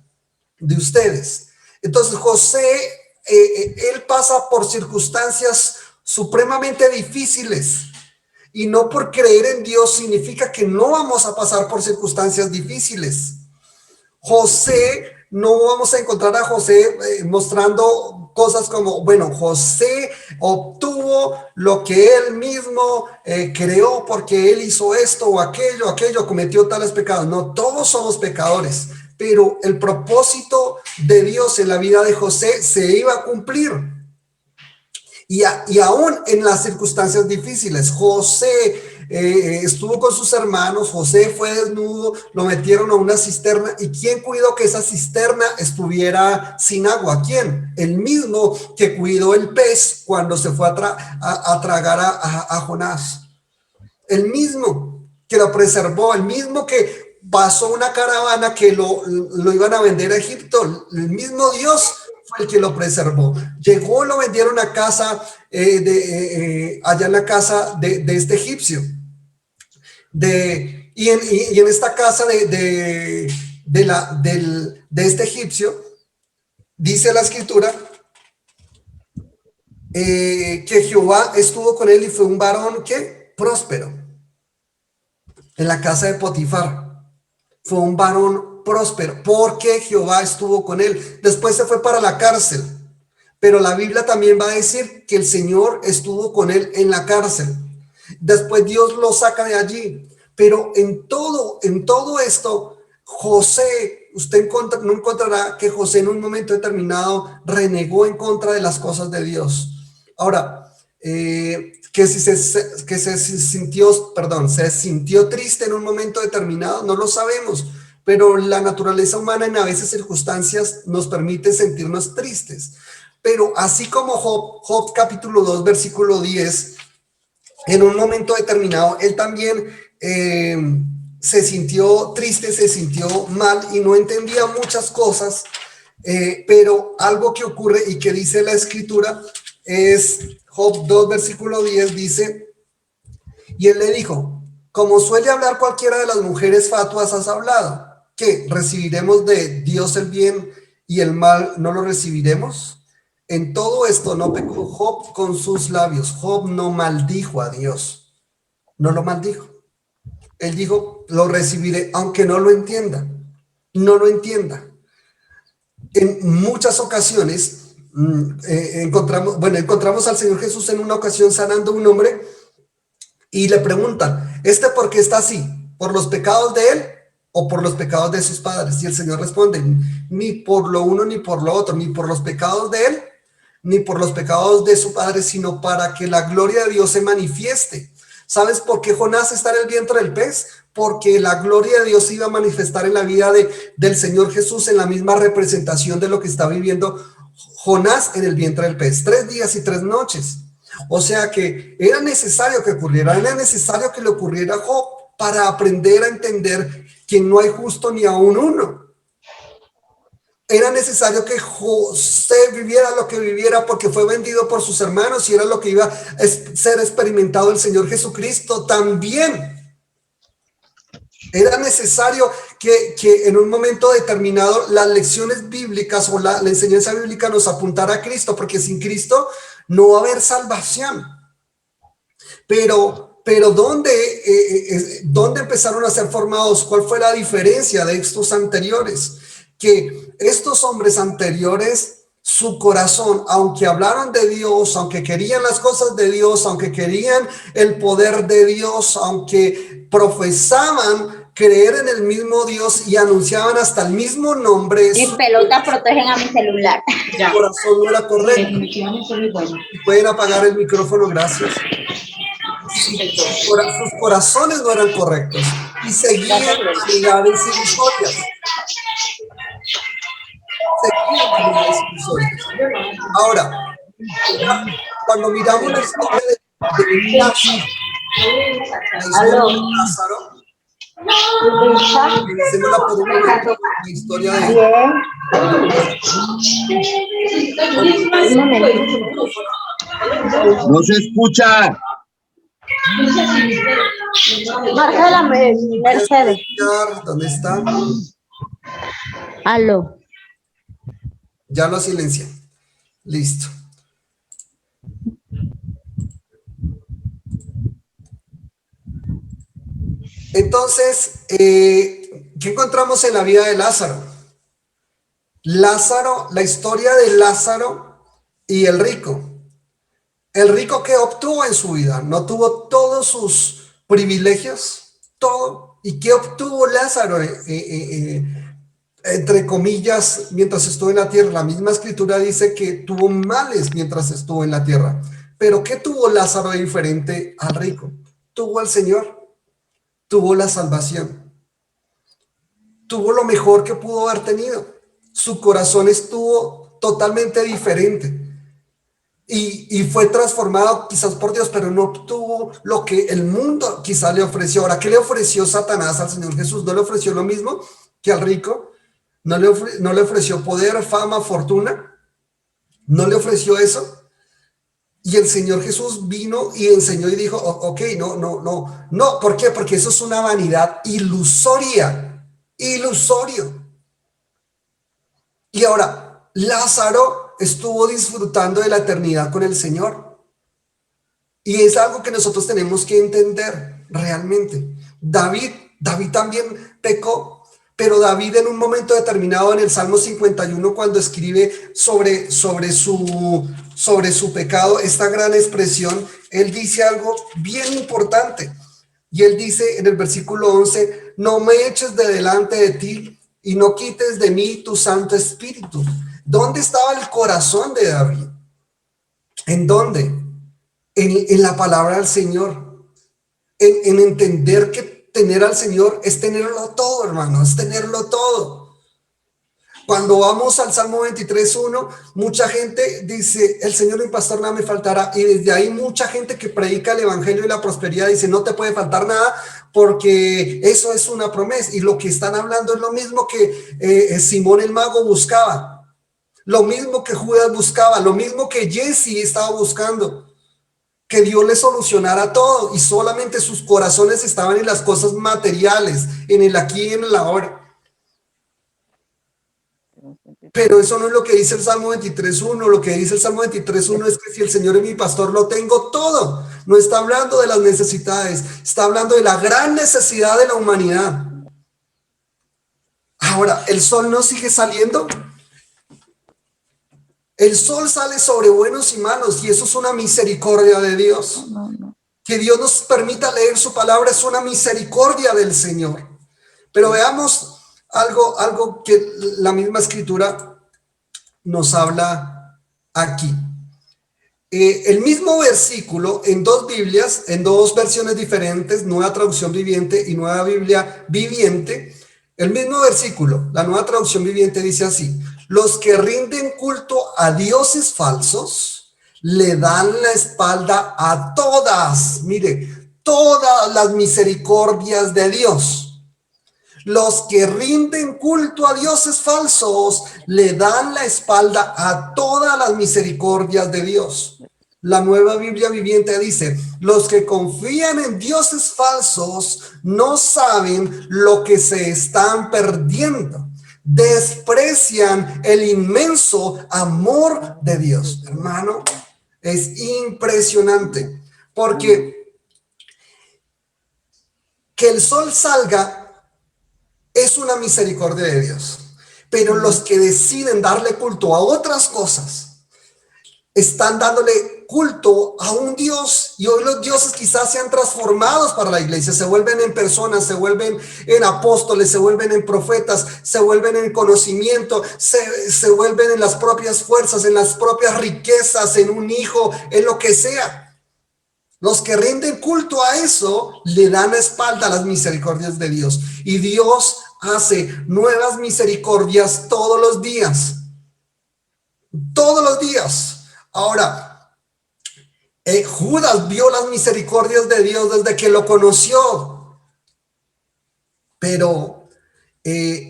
S3: de ustedes. Entonces José, él pasa por circunstancias supremamente difíciles, y no por creer en Dios significa que no vamos a pasar por circunstancias difíciles. José, no vamos a encontrar a José mostrando cosas como, bueno, José obtuvo lo que él mismo creó porque él hizo esto o aquello, cometió tales pecados. No, todos somos pecadores, pero el propósito de Dios en la vida de José se iba a cumplir. Y aún en las circunstancias difíciles, José estuvo con sus hermanos, José fue desnudo, lo metieron a una cisterna. ¿Y quién cuidó que esa cisterna estuviera sin agua? ¿Quién? El mismo que cuidó el pez cuando se fue a tragar a Jonás. El mismo que lo preservó, el mismo que pasó una caravana que lo iban a vender a Egipto. El mismo Dios fue el que lo preservó. Llegó, lo vendieron a casa, allá en la casa de este egipcio. Y en esta casa de este egipcio, dice la escritura que Jehová estuvo con él y fue un varón que próspero. En la casa de Potifar fue un varón próspero porque Jehová estuvo con él. Después se fue para la cárcel, pero la Biblia también va a decir que el Señor estuvo con él en la cárcel. Después Dios lo saca de allí. Pero en todo esto, José, usted no encontrará que José en un momento determinado renegó en contra de las cosas de Dios. Ahora, que se sintió triste en un momento determinado, no lo sabemos, pero la naturaleza humana en a veces circunstancias nos permite sentirnos tristes. Pero así como Job capítulo 2, versículo 10, en un momento determinado, él también se sintió triste, se sintió mal y no entendía muchas cosas, pero algo que ocurre y que dice la escritura es Job 2, versículo 10, dice, y él le dijo, como suele hablar cualquiera de las mujeres fatuas has hablado, ¿qué? ¿Recibiremos de Dios el bien y el mal no lo recibiremos? En todo esto no pecó Job con sus labios. Job no maldijo a Dios, no lo maldijo. Él dijo, lo recibiré, aunque no lo entienda, no lo entienda. En muchas ocasiones encontramos al Señor Jesús en una ocasión sanando a un hombre y le preguntan, ¿por qué está así? ¿Por los pecados de él o por los pecados de sus padres? Y el Señor responde, ni por lo uno ni por lo otro, ni por los pecados de él, ni por los pecados de su padre, sino para que la gloria de Dios se manifieste. ¿Sabes por qué Jonás está en el vientre del pez? Porque la gloria de Dios se iba a manifestar en la vida del Señor Jesús, en la misma representación de lo que está viviendo Jonás en el vientre del pez, 3 días y 3 noches. O sea que era necesario que ocurriera, era necesario que le ocurriera a Job para aprender a entender que no hay justo ni aún uno. Era necesario que José viviera lo que viviera porque fue vendido por sus hermanos y era lo que iba a ser experimentado el Señor Jesucristo también. Era necesario que en un momento determinado las lecciones bíblicas o la enseñanza bíblica nos apuntara a Cristo, porque sin Cristo no va a haber salvación. Pero ¿dónde empezaron a ser formados? ¿Cuál fue la diferencia de estos anteriores? Que estos hombres anteriores, su corazón, aunque hablaron de Dios, aunque querían las cosas de Dios, aunque querían el poder de Dios, aunque profesaban creer en el mismo Dios y anunciaban hasta el mismo nombre,
S5: mis pelotas protegen a mi celular.
S3: su corazón no era correcto. Pueden apagar el micrófono, gracias. Sus corazones no eran correctos y seguían vanidades ilusorias. Ahora, cuando miramos la historia de Lázaro, hacemos la historia de
S6: No se escucha.
S5: Marcela Mercedes.
S3: ¿Dónde está?
S5: Aló.
S3: Ya lo silencié. Listo. Entonces, ¿qué encontramos en la vida de Lázaro? La historia de Lázaro y el rico. El rico que obtuvo en su vida, no tuvo todos sus privilegios, todo. ¿Y qué obtuvo Lázaro? Entre comillas, mientras estuvo en la tierra. La misma escritura dice que tuvo males mientras estuvo en la tierra. Pero ¿qué tuvo Lázaro de diferente al rico? Tuvo al Señor, tuvo la salvación, tuvo lo mejor que pudo haber tenido. Su corazón estuvo totalmente diferente y fue transformado quizás por Dios, pero no obtuvo lo que el mundo quizás le ofreció. Ahora, ¿qué le ofreció Satanás al Señor Jesús? ¿No le ofreció lo mismo que al rico? ¿No le ofreció poder, fama, fortuna? ¿No le ofreció eso? Y el Señor Jesús vino y enseñó y dijo, ok, no. ¿Por qué? Porque eso es una vanidad ilusoria, ilusorio. Y ahora, Lázaro estuvo disfrutando de la eternidad con el Señor. Y es algo que nosotros tenemos que entender realmente. David también pecó, pero David en un momento determinado en el Salmo 51, cuando escribe sobre su pecado, esta gran expresión, él dice algo bien importante. Y él dice en el versículo 11, no me eches de delante de ti y no quites de mí tu Santo Espíritu. ¿Dónde estaba el corazón de David? ¿En dónde? En la palabra del Señor. En entender que tener al Señor es tenerlo todo, hermano, es tenerlo todo. Cuando vamos al Salmo 23:1, mucha gente dice, el Señor mi pastor nada me faltará. Y desde ahí mucha gente que predica el evangelio y la prosperidad dice, no te puede faltar nada porque eso es una promesa. Y lo que están hablando es lo mismo que Simón el mago buscaba, lo mismo que Judas buscaba, lo mismo que Jesse estaba buscando. Que Dios le solucionara todo y solamente sus corazones estaban en las cosas materiales, en el aquí y en el ahora. Pero eso no es lo que dice el Salmo 23:1. Lo que dice el Salmo 23:1 es que si el Señor es mi pastor, lo tengo todo. No está hablando de las necesidades, está hablando de la gran necesidad de la humanidad. Ahora, ¿el sol no sigue saliendo? El sol sale sobre buenos y malos y eso es una misericordia de Dios. Que Dios nos permita leer su palabra es una misericordia del Señor. Pero veamos algo que la misma escritura nos habla aquí. El mismo versículo en dos Biblias, en dos versiones diferentes, Nueva Traducción Viviente y Nueva Biblia Viviente, el mismo versículo, la Nueva Traducción Viviente dice así: los que rinden culto a dioses falsos le dan la espalda a todas, mire, todas las misericordias de Dios. Los que rinden culto a dioses falsos le dan la espalda a todas las misericordias de Dios. La Nueva Biblia Viviente dice, los que confían en dioses falsos no saben lo que se están perdiendo. Desprecian el inmenso amor de Dios. Hermano, es impresionante porque que el sol salga es una misericordia de Dios, pero los que deciden darle culto a otras cosas están dándole culto a un Dios, y hoy los dioses quizás sean transformados para la iglesia, se vuelven en personas, se vuelven en apóstoles, se vuelven en profetas, se vuelven en conocimiento, se vuelven en las propias fuerzas, en las propias riquezas, en un hijo, en lo que sea. Los que rinden culto a eso le dan la espalda a las misericordias de Dios. Y Dios hace nuevas misericordias todos los días. Todos los días. Ahora, Judas vio las misericordias de Dios desde que lo conoció. Pero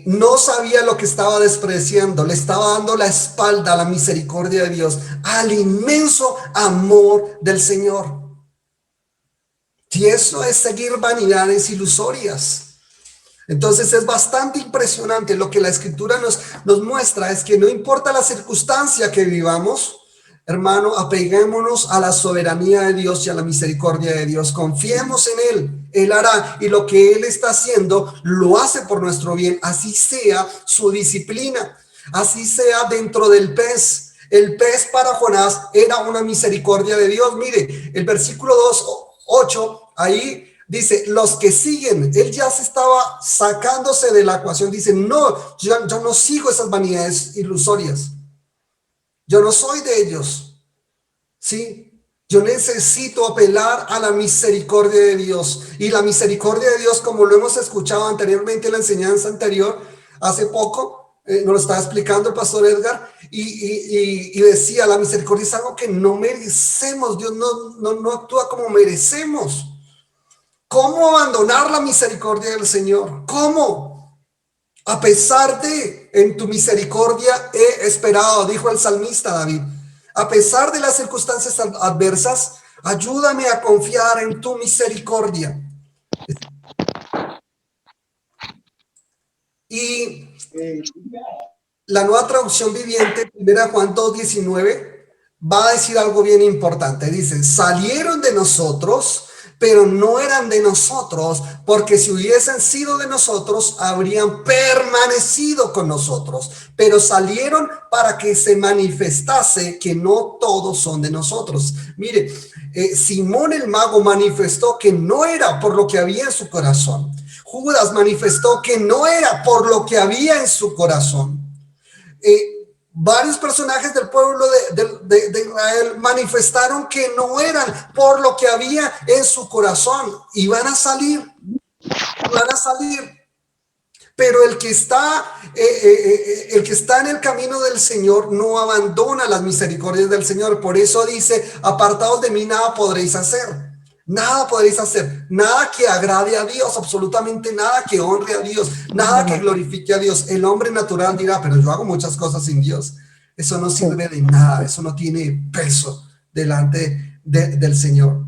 S3: no sabía lo que estaba despreciando. Le estaba dando la espalda a la misericordia de Dios, al inmenso amor del Señor. Y eso es seguir vanidades ilusorias. Entonces es bastante impresionante lo que la escritura nos muestra, es que no importa la circunstancia que vivamos, hermano, apeguémonos a la soberanía de Dios y a la misericordia de Dios. Confiemos en Él, Él hará, y lo que Él está haciendo lo hace por nuestro bien, así sea su disciplina, así sea dentro del pez. El pez para Jonás era una misericordia de Dios. Mire, el versículo 2:8, ahí dice, los que siguen, él ya se estaba sacándose de la ecuación, dice, no, yo no sigo esas vanidades ilusorias, yo no soy de ellos, ¿sí? Yo necesito apelar a la misericordia de Dios, y la misericordia de Dios, como lo hemos escuchado anteriormente en la enseñanza anterior, hace poco, nos lo estaba explicando el pastor Edgar, y decía, la misericordia es algo que no merecemos, Dios no actúa como merecemos. ¿Cómo abandonar la misericordia del Señor? ¿Cómo? A pesar de, en tu misericordia he esperado, dijo el salmista David. A pesar de las circunstancias adversas, ayúdame a confiar en tu misericordia. Y la Nueva Traducción Viviente, 1 Juan 2:19, va a decir algo bien importante. Dice, salieron de nosotros, pero no eran de nosotros, porque si hubiesen sido de nosotros, habrían permanecido con nosotros, pero salieron para que se manifestase que no todos son de nosotros. Mire, Simón el mago manifestó que no era por lo que había en su corazón. Judas manifestó que no era por lo que había en su corazón. Varios personajes del pueblo de Israel manifestaron que no eran por lo que había en su corazón. Y van a salir. Pero el que está en el camino del Señor no abandona las misericordias del Señor. Por eso dice, apartados de mí nada podréis hacer. Nada podréis hacer, nada que agrade a Dios, absolutamente nada que honre a Dios, nada que glorifique a Dios. El hombre natural dirá, pero yo hago muchas cosas sin Dios. Eso no sirve de nada, eso no tiene peso delante del Señor.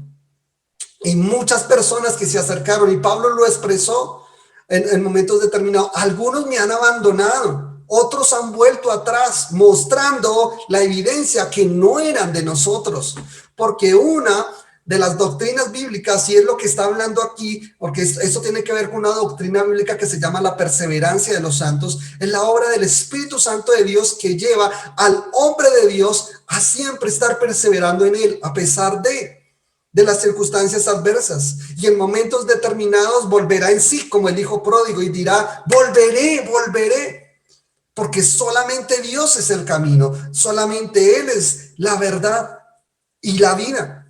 S3: Y muchas personas que se acercaron, y Pablo lo expresó en momentos determinados, algunos me han abandonado, otros han vuelto atrás, mostrando la evidencia que no eran de nosotros, porque una de las doctrinas bíblicas, y es lo que está hablando aquí, porque eso tiene que ver con una doctrina bíblica que se llama la perseverancia de los santos, es la obra del Espíritu Santo de Dios que lleva al hombre de Dios a siempre estar perseverando en él, a pesar de las circunstancias adversas, y en momentos determinados volverá en sí, como el hijo pródigo, y dirá, volveré, porque solamente Dios es el camino, solamente Él es la verdad y la vida.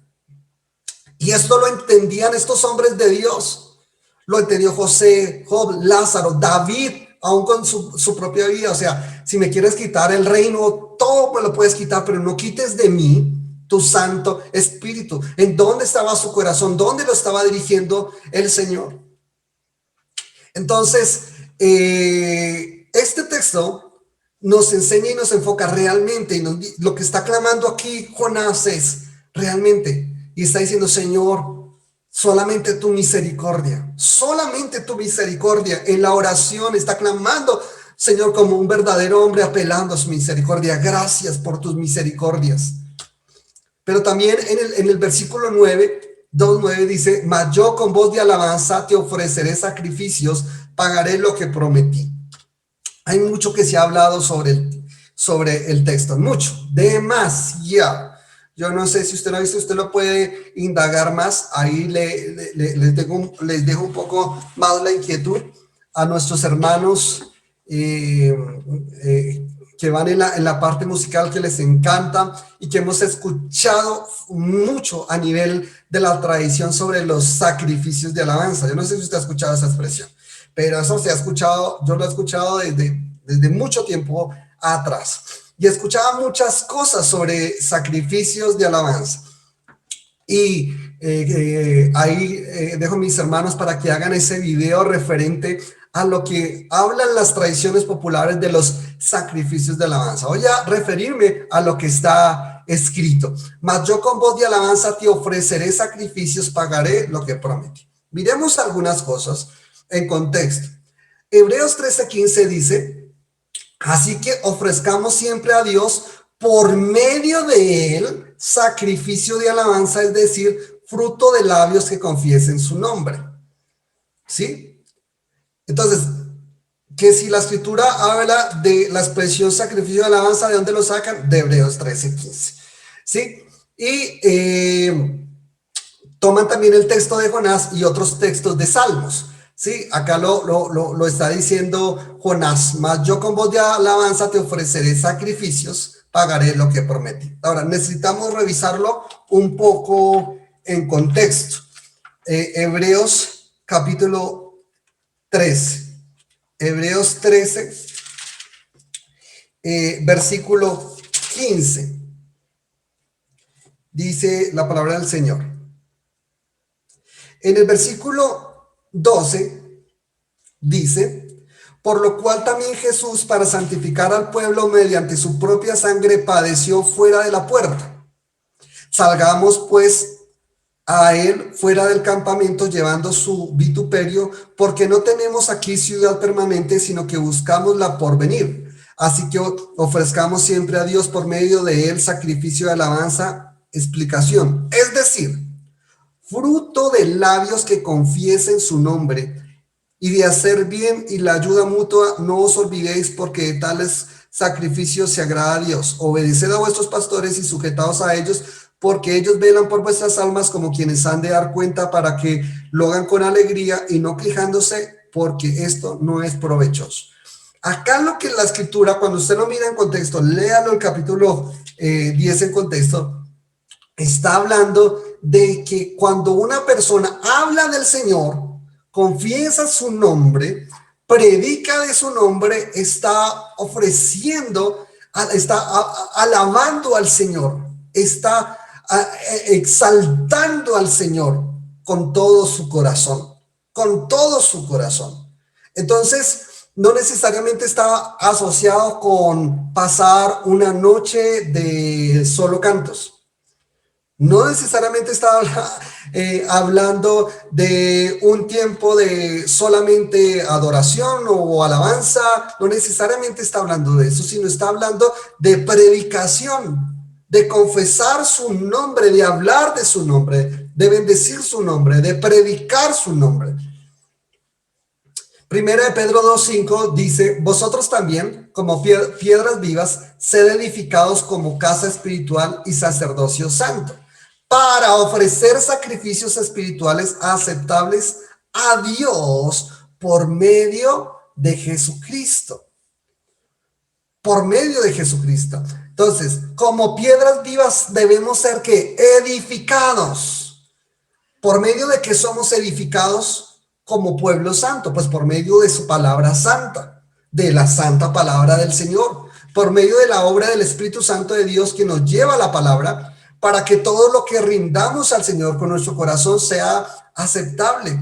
S3: Y esto lo entendían estos hombres de Dios. Lo entendió José, Job, Lázaro, David, aún con su propia vida. O sea, si me quieres quitar el reino, todo me lo puedes quitar, pero no quites de mí tu Santo Espíritu. ¿En dónde estaba su corazón? ¿Dónde lo estaba dirigiendo el Señor? Entonces, este texto nos enseña y nos enfoca realmente. Lo que está clamando aquí Jonás es realmente... Y está diciendo, Señor, solamente tu misericordia en la oración está clamando, Señor, como un verdadero hombre apelando a su misericordia. Gracias por tus misericordias. Pero también en el versículo 2:9 dice, mas yo con voz de alabanza te ofreceré sacrificios, pagaré lo que prometí. Hay mucho que se ha hablado sobre el texto, mucho, demasiado. Yo no sé si usted lo ha visto, usted lo puede indagar más. Ahí les dejo un poco más la inquietud a nuestros hermanos que van en la parte musical, que les encanta y que hemos escuchado mucho a nivel de la tradición sobre los sacrificios de alabanza. Yo no sé si usted ha escuchado esa expresión, pero eso se ha escuchado, yo lo he escuchado desde mucho tiempo atrás. Y escuchaba muchas cosas sobre sacrificios de alabanza. Y ahí dejo a mis hermanos para que hagan ese video referente a lo que hablan las tradiciones populares de los sacrificios de alabanza. Voy a referirme a lo que está escrito. Mas yo con voz de alabanza te ofreceré sacrificios, pagaré lo que prometí. Miremos algunas cosas en contexto. Hebreos 13:15 dice, así que ofrezcamos siempre a Dios por medio de él sacrificio de alabanza, es decir, fruto de labios que confiesen su nombre. ¿Sí? Entonces, que si la escritura habla de la expresión sacrificio de alabanza, ¿de dónde lo sacan? De Hebreos 13:15. ¿Sí? Y toman también el texto de Jonás y otros textos de Salmos. Sí, acá lo está diciendo Jonás, mas yo con voz de alabanza te ofreceré sacrificios, pagaré lo que prometí. Ahora, necesitamos revisarlo un poco en contexto. Hebreos capítulo 13. Hebreos 13, versículo 15. Dice la palabra del Señor. En el versículo 12 dice, por lo cual también Jesús, para santificar al pueblo mediante su propia sangre, padeció fuera de la puerta. Salgamos pues a él fuera del campamento llevando su vituperio, porque no tenemos aquí ciudad permanente, sino que buscamos la porvenir. Así que ofrezcamos siempre a Dios por medio de él sacrificio de alabanza, explicación. Es decir, fruto de labios que confiesen su nombre, y de hacer bien y la ayuda mutua no os olvidéis, porque de tales sacrificios se agrada a Dios. Obedeced a vuestros pastores y sujetaos a ellos, porque ellos velan por vuestras almas como quienes han de dar cuenta, para que lo hagan con alegría y no quejándose, porque esto no es provechoso. Acá lo que la escritura, cuando usted lo mira en contexto, léalo el capítulo 10 en contexto, está hablando de que cuando una persona habla del Señor, confiesa su nombre, predica de su nombre, está ofreciendo, está alabando al Señor, está exaltando al Señor con todo su corazón, con todo su corazón. Entonces, no necesariamente está asociado con pasar una noche de solo cantos. No necesariamente está hablando de un tiempo de solamente adoración o alabanza. No necesariamente está hablando de eso, sino está hablando de predicación, de confesar su nombre, de hablar de su nombre, de bendecir su nombre, de predicar su nombre. Primera de Pedro 2:5 dice: vosotros también, como piedras vivas, sed edificados como casa espiritual y sacerdocio santo, para ofrecer sacrificios espirituales aceptables a Dios por medio de Jesucristo. Por medio de Jesucristo. Entonces, como piedras vivas debemos ser ¿qué? Edificados. ¿Por medio de qué somos edificados como pueblo santo? Pues por medio de su palabra santa, de la santa palabra del Señor, por medio de la obra del Espíritu Santo de Dios, que nos lleva a la palabra, para que todo lo que rindamos al Señor con nuestro corazón sea aceptable.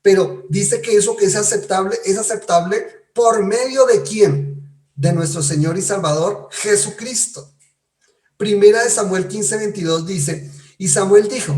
S3: Pero dice que eso que es aceptable por medio de ¿quién? De nuestro Señor y Salvador Jesucristo. Primera de Samuel 15:22 dice: y Samuel dijo: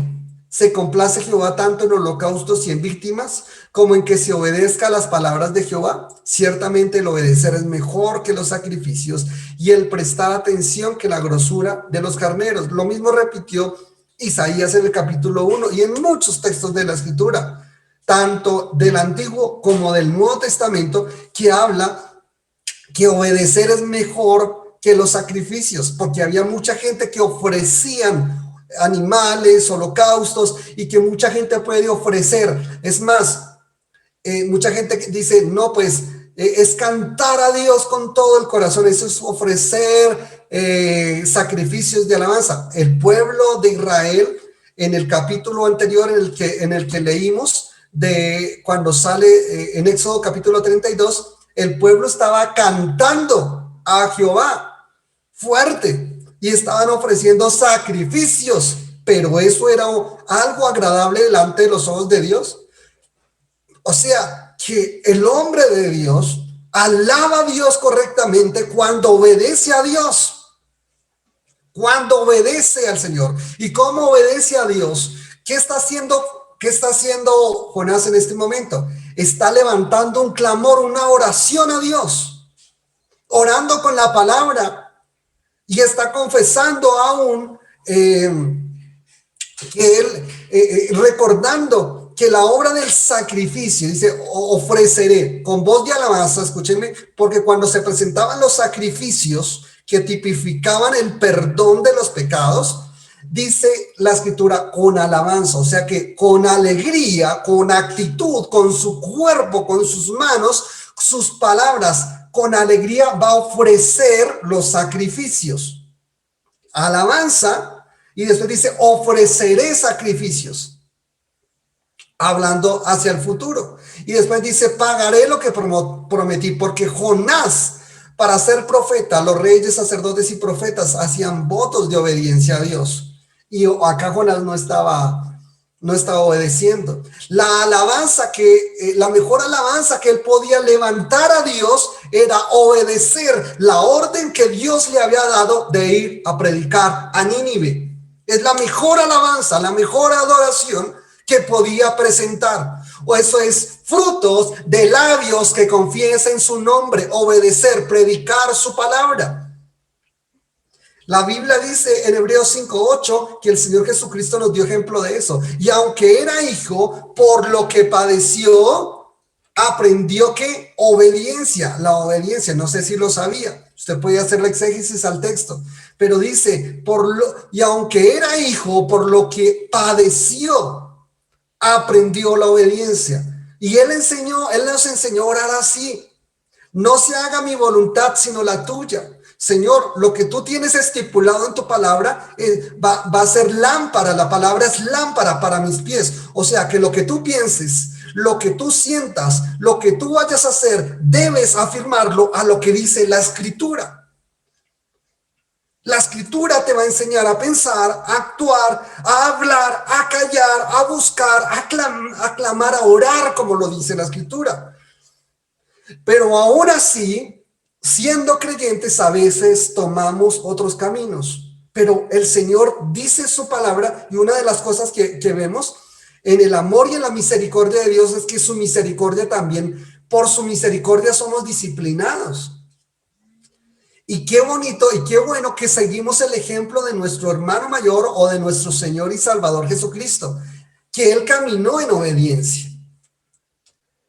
S3: se complace Jehová tanto en holocaustos y en víctimas, como en que se obedezca a las palabras de Jehová. Ciertamente el obedecer es mejor que los sacrificios, y el prestar atención que la grosura de los carneros. Lo mismo repitió Isaías en el capítulo 1 y en muchos textos de la Escritura, tanto del Antiguo como del Nuevo Testamento, que habla que obedecer es mejor que los sacrificios, porque había mucha gente que ofrecían animales, holocaustos, y que mucha gente puede ofrecer. Es más, mucha gente dice: no, pues es cantar a Dios con todo el corazón, eso es ofrecer sacrificios de alabanza. El pueblo de Israel, en el capítulo anterior en el que leímos, de cuando sale en Éxodo capítulo 32, el pueblo estaba cantando a Jehová fuerte y estaban ofreciendo sacrificios, pero eso era algo agradable delante de los ojos de Dios. O sea, que el hombre de Dios alaba a Dios correctamente cuando obedece a Dios, cuando obedece al Señor. ¿Y cómo obedece a Dios? ¿Qué está haciendo Jonás en este momento? Está levantando un clamor, una oración a Dios, orando con la palabra, y está confesando aún que él, recordando que la obra del sacrificio, dice: ofreceré con voz de alabanza, escúchenme, porque cuando se presentaban los sacrificios que tipificaban el perdón de los pecados, dice la Escritura, con alabanza, o sea que con alegría, con actitud, con su cuerpo, con sus manos, sus palabras, con alegría va a ofrecer los sacrificios. Alabanza, y después dice: ofreceré sacrificios, hablando hacia el futuro. Y después dice: pagaré lo que prometí, porque Jonás, para ser profeta, los reyes, sacerdotes y profetas hacían votos de obediencia a Dios. Y acá Jonás no estaba obedeciendo. La mejor alabanza que él podía levantar a Dios era obedecer la orden que Dios le había dado de ir a predicar a Nínive. Es la mejor alabanza, la mejor adoración que podía presentar. O eso es frutos de labios que confiesen su nombre, obedecer, predicar su palabra. La Biblia dice en Hebreos 5:8 que el Señor Jesucristo nos dio ejemplo de eso. Y aunque era hijo, por lo que padeció, aprendió ¿qué? Obediencia. La obediencia, no sé si lo sabía. Usted puede hacer la exégesis al texto. Pero dice, y aunque era hijo, por lo que padeció, aprendió la obediencia. Y él nos enseñó a orar así. No se haga mi voluntad, sino la tuya. Señor, lo que tú tienes estipulado en tu palabra va a ser lámpara. La palabra es lámpara para mis pies. O sea, que lo que tú pienses, lo que tú sientas, lo que tú vayas a hacer, debes afirmarlo a lo que dice la Escritura. La Escritura te va a enseñar a pensar, a actuar, a hablar, a callar, a buscar, a clamar, a orar, como lo dice la Escritura. Pero aún así, siendo creyentes, a veces tomamos otros caminos. Pero el Señor dice su palabra, y una de las cosas que vemos en el amor y en la misericordia de Dios es que su misericordia también, por su misericordia somos disciplinados. Y qué bonito y qué bueno que seguimos el ejemplo de nuestro hermano mayor o de nuestro Señor y Salvador Jesucristo, que Él caminó en obediencia.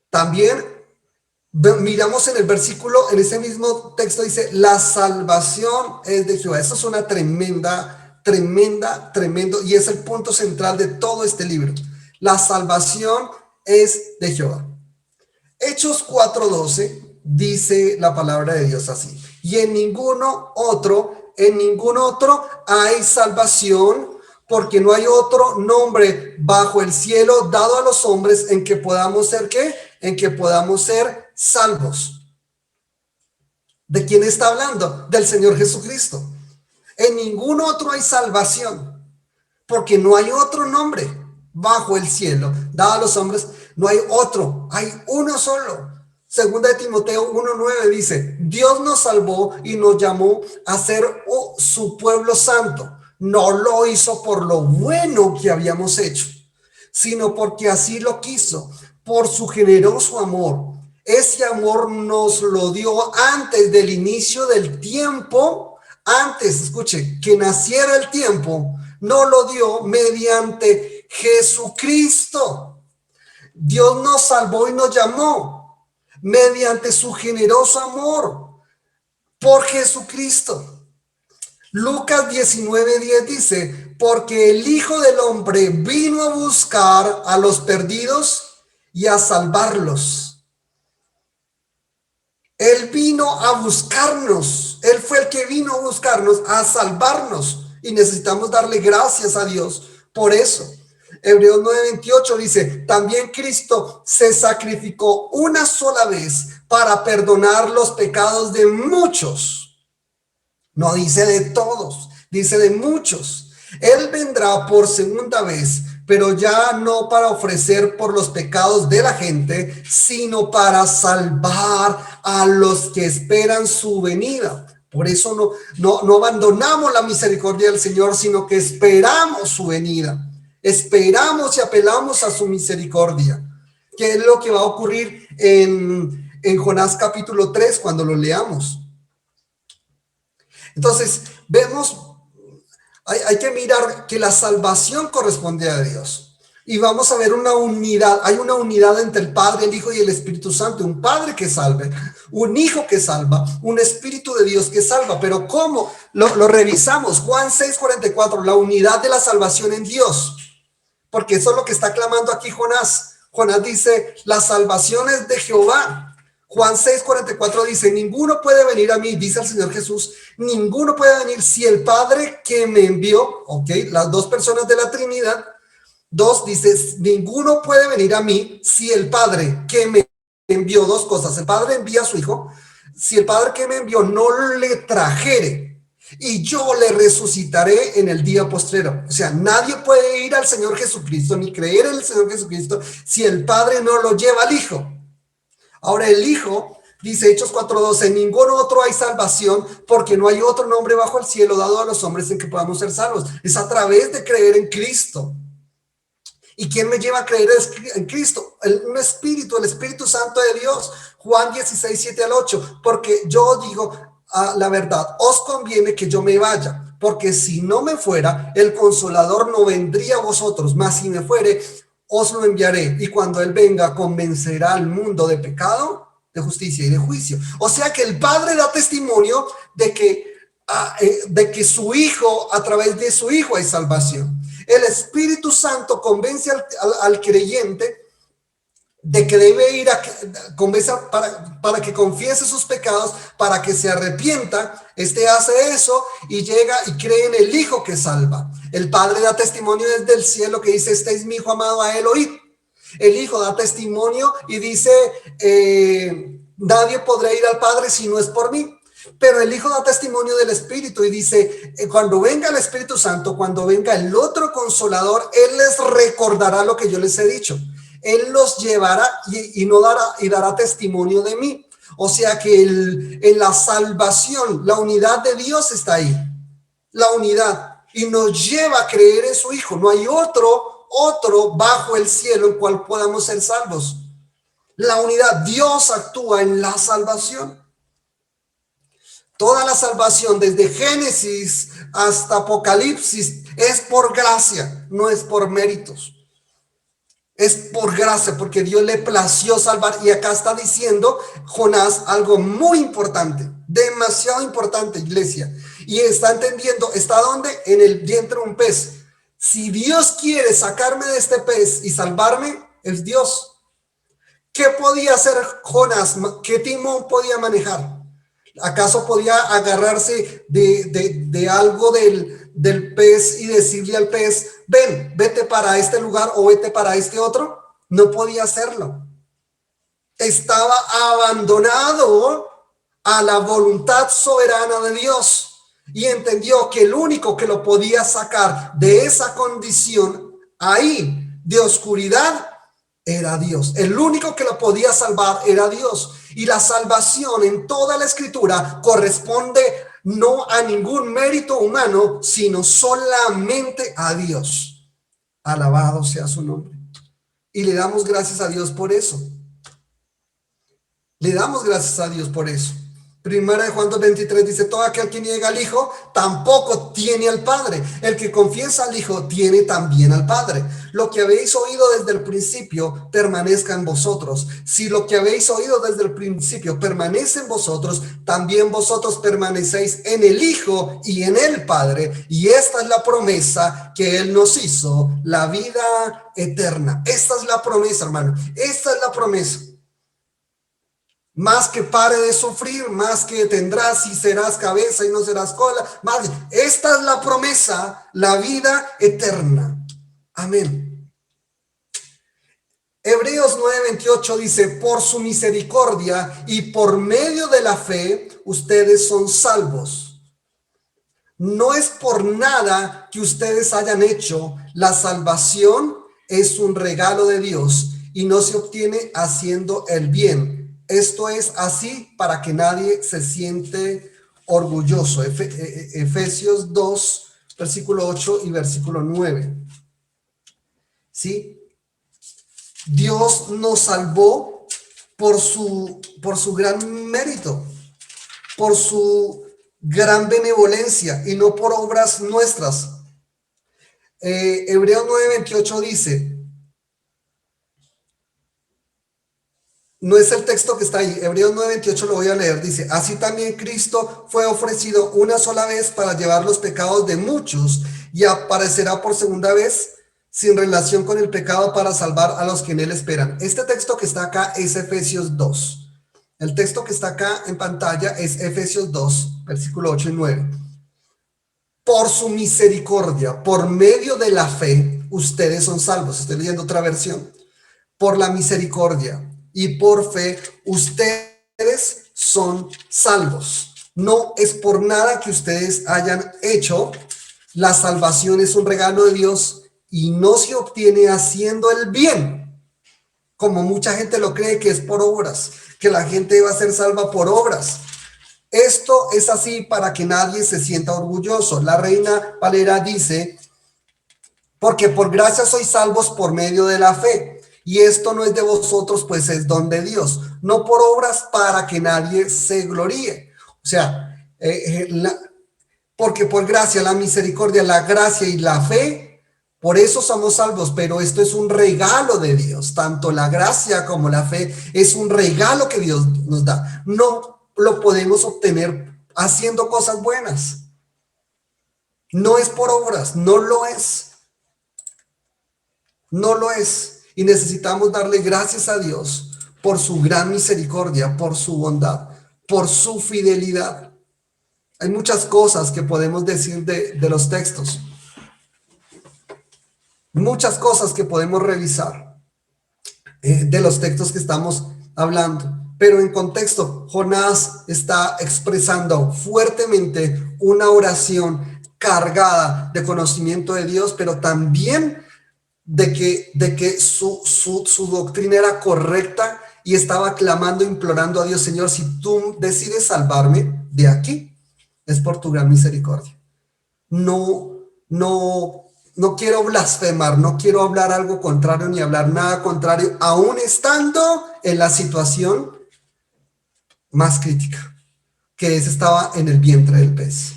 S3: También miramos en el versículo, en ese mismo texto dice, la salvación es de Jehová. Eso es una tremendo, y es el punto central de todo este libro. La salvación es de Jehová. Hechos 4:12 dice la palabra de Dios así. Y en ningún otro hay salvación, porque no hay otro nombre bajo el cielo dado a los hombres en que podamos ser ¿qué? En que podamos ser salvos. ¿De quién está hablando? Del Señor Jesucristo. En ningún otro hay salvación, porque no hay otro nombre bajo el cielo dado a los hombres. No hay otro, hay uno solo. Segunda de Timoteo 1:9 dice, Dios nos salvó y nos llamó a ser su pueblo santo. No lo hizo por lo bueno que habíamos hecho, sino porque así lo quiso, por su generoso amor. Ese amor nos lo dio antes del inicio del tiempo, antes, escuche, que naciera el tiempo, nos lo dio mediante Jesucristo. Dios nos salvó y nos llamó mediante su generoso amor por Jesucristo. Lucas 19:10 dice, porque el Hijo del Hombre vino a buscar a los perdidos y a salvarlos. Él vino a buscarnos. Él fue el que vino a buscarnos, a salvarnos. Y necesitamos darle gracias a Dios por eso. Hebreos 9:28 dice, también Cristo se sacrificó una sola vez para perdonar los pecados de muchos. No dice de todos, dice de muchos. Él vendrá por segunda vez, pero ya no para ofrecer por los pecados de la gente, sino para salvar a los que esperan su venida. Por eso no abandonamos la misericordia del Señor, sino que esperamos su venida. Esperamos y apelamos a su misericordia. ¿Qué es lo que va a ocurrir en Jonás capítulo 3 cuando lo leamos? Entonces, vemos, hay que mirar que la salvación corresponde a Dios. Y vamos a ver una unidad. Hay una unidad entre el Padre, el Hijo y el Espíritu Santo. Un Padre que salve, un Hijo que salva, un Espíritu de Dios que salva. Pero ¿cómo? Lo revisamos. Juan 6:44, la unidad de la salvación en Dios. Porque eso es lo que está clamando aquí Jonás. Jonás dice, la salvación es de Jehová. Juan 6:44 dice, ninguno puede venir a mí, dice el Señor Jesús, ninguno puede venir si el Padre que me envió, ok, las dos personas de la Trinidad. 2 dice, ninguno puede venir a mí si el Padre que me envió, dos cosas, el Padre envía a su Hijo, si el Padre que me envió no le trajere, y yo le resucitaré en el día postrero. O sea, nadie puede ir al Señor Jesucristo ni creer en el Señor Jesucristo si el Padre no lo lleva al Hijo. Ahora el Hijo, dice Hechos 4:12, en ningún otro hay salvación, porque no hay otro nombre bajo el cielo dado a los hombres en que podamos ser salvos. Es a través de creer en Cristo. ¿Y quién me lleva a creer en Cristo? Un espíritu, el Espíritu Santo de Dios. Juan 16:7-8, porque yo digo la verdad, os conviene que yo me vaya, porque si no me fuera, el Consolador no vendría a vosotros, mas si me fuere, os lo enviaré. Y cuando Él venga, convencerá al mundo de pecado, de justicia y de juicio. O sea que el Padre da testimonio de que su Hijo, a través de su Hijo hay salvación. El Espíritu Santo convence al creyente de que debe ir para que confiese sus pecados, para que se arrepienta. Hace eso y llega y cree en el Hijo que salva. El Padre da testimonio desde el cielo que dice: este es mi Hijo amado, a él oíd. El Hijo da testimonio y dice: nadie podrá ir al Padre si no es por mí. Pero el Hijo da testimonio del Espíritu y dice: cuando venga el Espíritu Santo, cuando venga el otro Consolador, Él les recordará lo que yo les he dicho. Él los llevará y dará testimonio de mí. O sea que en la salvación, la unidad de Dios está ahí. La unidad. Y nos lleva a creer en su Hijo. No hay otro bajo el cielo en cual podamos ser salvos. La unidad. Dios actúa en la salvación. Toda la salvación, desde Génesis hasta Apocalipsis, es por gracia, no es por méritos. Es por gracia, porque Dios le plació salvar. Y acá está diciendo Jonás algo muy importante, demasiado importante, iglesia. Y está entendiendo, ¿está dónde? En el vientre de un pez. Si Dios quiere sacarme de este pez y salvarme, es Dios. ¿Qué podía hacer Jonás? ¿Qué timón podía manejar? ¿Acaso podía agarrarse de algo del pez y decirle al pez: vete para este lugar o vete para este otro? No podía hacerlo. Estaba abandonado a la voluntad soberana de Dios y entendió que el único que lo podía sacar de esa condición ahí de oscuridad era Dios. El único que lo podía salvar era Dios. Y la salvación en toda la Escritura corresponde no a ningún mérito humano, sino solamente a Dios. Alabado sea su nombre. Y le damos gracias a Dios por eso. Le damos gracias a Dios por eso. Primera de Juan 2:23 dice: todo aquel que niega al Hijo tampoco tiene al Padre. El que confiesa al Hijo tiene también al Padre. Lo que habéis oído desde el principio permanezca en vosotros. Si lo que habéis oído desde el principio permanece en vosotros, también vosotros permanecéis en el Hijo y en el Padre. Y esta es la promesa que Él nos hizo, la vida eterna. Esta es la promesa, hermano. Esta es la promesa. Más que pare de sufrir, más que tendrás y serás cabeza y no serás cola. Más, esta es la promesa, la vida eterna. Amén. Hebreos 9:28 dice: por su misericordia y por medio de la fe, ustedes son salvos. No es por nada que ustedes hayan hecho. La salvación es un regalo de Dios y no se obtiene haciendo el bien. Esto es así para que nadie se siente orgulloso. Efesios 2, versículo 8 y versículo 9. ¿Sí? Dios nos salvó por su gran mérito, por su gran benevolencia y no por obras nuestras. Hebreos 9:28 dice, no es el texto que está ahí, Hebreos 9:28 lo voy a leer, dice: así también Cristo fue ofrecido una sola vez para llevar los pecados de muchos y aparecerá por segunda vez sin relación con el pecado para salvar a los que en él esperan. Este texto que está acá es Efesios 2. El texto que está acá en pantalla es Efesios 2, versículo 8 y 9. Por su misericordia, por medio de la fe, ustedes son salvos. Estoy leyendo otra versión. Por la misericordia y por fe, ustedes son salvos. No es por nada que ustedes hayan hecho. La salvación es un regalo de Dios y no se obtiene haciendo el bien, como mucha gente lo cree, que es por obras, que la gente va a ser salva por obras. Esto es así para que nadie se sienta orgulloso. La Reina Valera dice: porque por gracia sois salvos por medio de la fe. Y esto no es de vosotros, pues es don de Dios, no por obras para que nadie se gloríe. O sea, porque por gracia, la misericordia, la gracia y la fe, por eso somos salvos, pero esto es un regalo de Dios. Tanto la gracia como la fe es un regalo que Dios nos da. No lo podemos obtener haciendo cosas buenas. No es por obras, no lo es. No lo es. Y necesitamos darle gracias a Dios por su gran misericordia, por su bondad, por su fidelidad. Hay muchas cosas que podemos decir de los textos. Muchas cosas que podemos revisar de los textos que estamos hablando. Pero en contexto, Jonás está expresando fuertemente una oración cargada de conocimiento de Dios, pero también de que su doctrina era correcta y estaba clamando, implorando a Dios: Señor, si tú decides salvarme de aquí, es por tu gran misericordia. No quiero blasfemar, no quiero hablar algo contrario ni hablar nada contrario, aún estando en la situación más crítica, que estaba en el vientre del pez.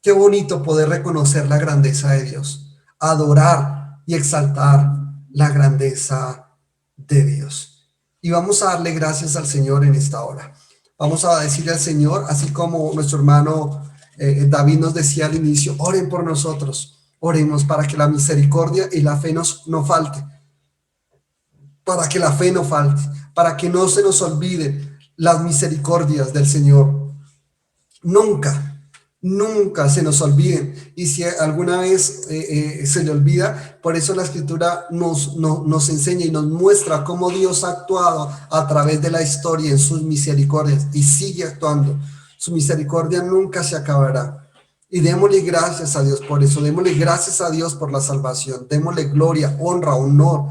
S3: Qué bonito poder reconocer la grandeza de Dios, adorar y exaltar la grandeza de Dios. Y vamos a darle gracias al Señor en esta hora. Vamos a decirle al Señor, así como nuestro hermano David nos decía al inicio: oren por nosotros, oremos para que la misericordia y la fe no falte, para que la fe no falte, para que no se nos olviden las misericordias del Señor. Nunca se nos olviden. Y si alguna vez se le olvida, por eso la Escritura nos enseña y nos muestra cómo Dios ha actuado a través de la historia en sus misericordias y sigue actuando. Su misericordia nunca se acabará. Y démosle gracias a Dios por eso. Démosle gracias a Dios por la salvación. Démosle gloria, honra, honor,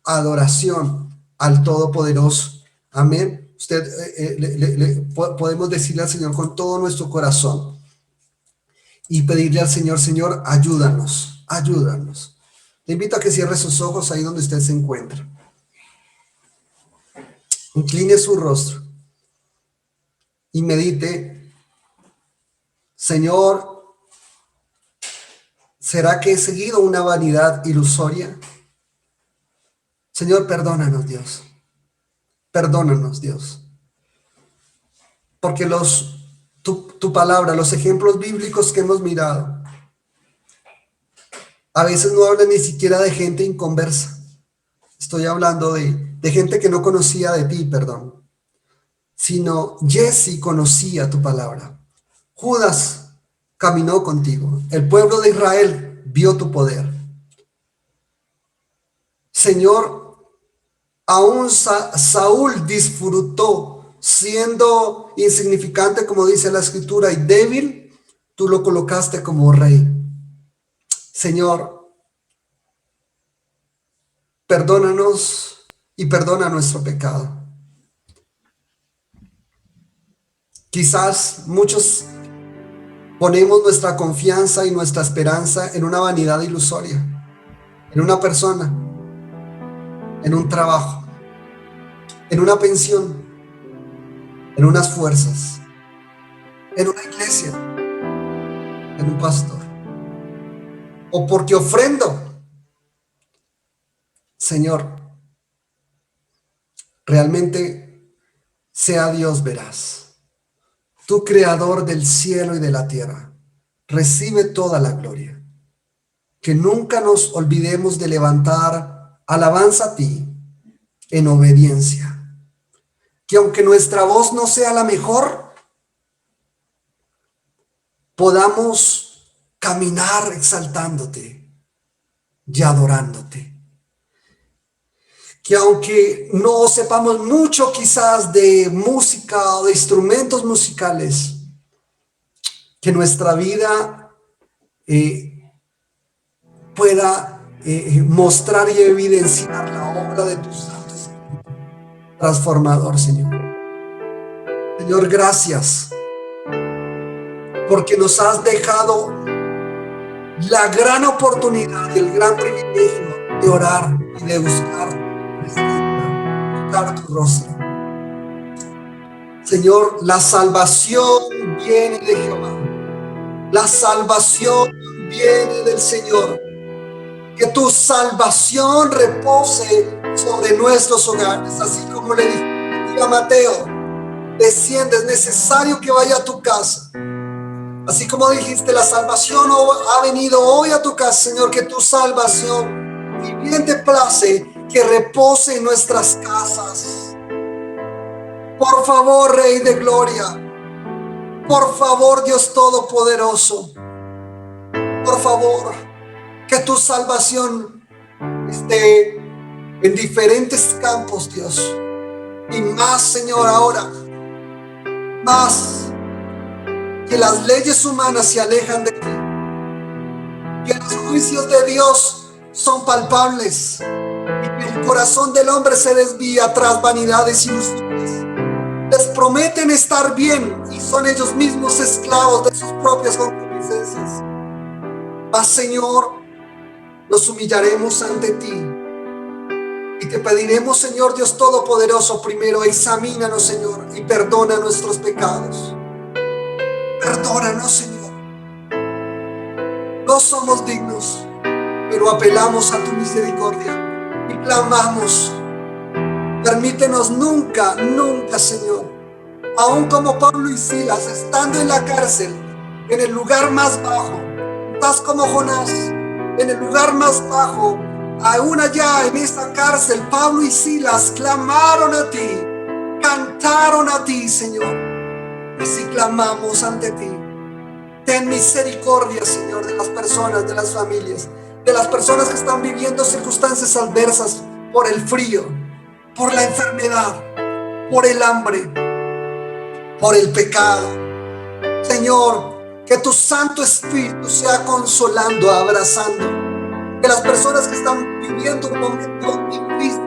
S3: adoración al Todopoderoso. Amén. Podemos decirle al Señor con todo nuestro corazón y pedirle al Señor: Señor, ayúdanos, ayúdanos. Te invito a que cierre sus ojos ahí donde usted se encuentra. Incline su rostro y medite: Señor, ¿será que he seguido una vanidad ilusoria? Señor, perdónanos, Dios. Perdónanos, Dios. Porque tu palabra, los ejemplos bíblicos que hemos mirado, a veces no hablan ni siquiera de gente inconversa. Estoy hablando de gente que no conocía de ti, perdón. Sino Jesse conocía tu palabra. Judas caminó contigo. El pueblo de Israel vio tu poder. Señor, aún Saúl disfrutó, siendo insignificante, como dice la Escritura, y débil, tú lo colocaste como rey. Señor, perdónanos y perdona nuestro pecado. Quizás muchos ponemos nuestra confianza y nuestra esperanza en una vanidad ilusoria, en una persona, en un trabajo, en una pensión, en unas fuerzas, en una iglesia, en un pastor, o porque ofrendo. Señor, realmente sea Dios veraz. Tú, creador del cielo y de la tierra, recibe toda la gloria. Que nunca nos olvidemos de levantar alabanza a ti en obediencia. Que aunque nuestra voz no sea la mejor, podamos caminar exaltándote y adorándote. Que aunque no sepamos mucho quizás de música o de instrumentos musicales, que nuestra vida pueda mostrar y evidenciar la obra de tus santos espíritus transformador, Señor. Señor, gracias porque nos has dejado la gran oportunidad y el gran privilegio de orar y de buscar tu rostro. Señor, la salvación viene de Jehová. La salvación viene del Señor. Que tu salvación repose sobre nuestros hogares, así como le dije a Mateo, desciende, es necesario que vaya a tu casa. Así como dijiste, la salvación ha venido hoy a tu casa, Señor, que tu salvación, y bien te place, que repose en nuestras casas. Por favor, Rey de Gloria, por favor, Dios Todopoderoso, por favor, que tu salvación esté en diferentes campos, Dios, y más, Señor, ahora, más que las leyes humanas se alejan de ti, que los juicios de Dios son palpables, y que el corazón del hombre se desvía tras vanidades ilusiones. Les prometen estar bien y son ellos mismos esclavos de sus propias concupiscencias. Mas, Señor, nos humillaremos ante ti y te pediremos, Señor Dios Todopoderoso, primero examínanos, Señor, y perdona nuestros pecados. Perdónanos, Señor. No somos dignos, pero apelamos a tu misericordia y clamamos. Permítenos nunca, Señor, aun como Pablo y Silas, estando en la cárcel, en el lugar más bajo, estás como Jonás, en el lugar más bajo, aún allá en esta cárcel, Pablo y Silas clamaron a ti, cantaron a ti, Señor. Así clamamos ante ti. Ten misericordia, Señor, de las personas, de las familias, de las personas que están viviendo circunstancias adversas por el frío, por la enfermedad, por el hambre, por el pecado. Señor, que tu Santo Espíritu sea consolando, abrazando. Que las personas que están viviendo un momento difícil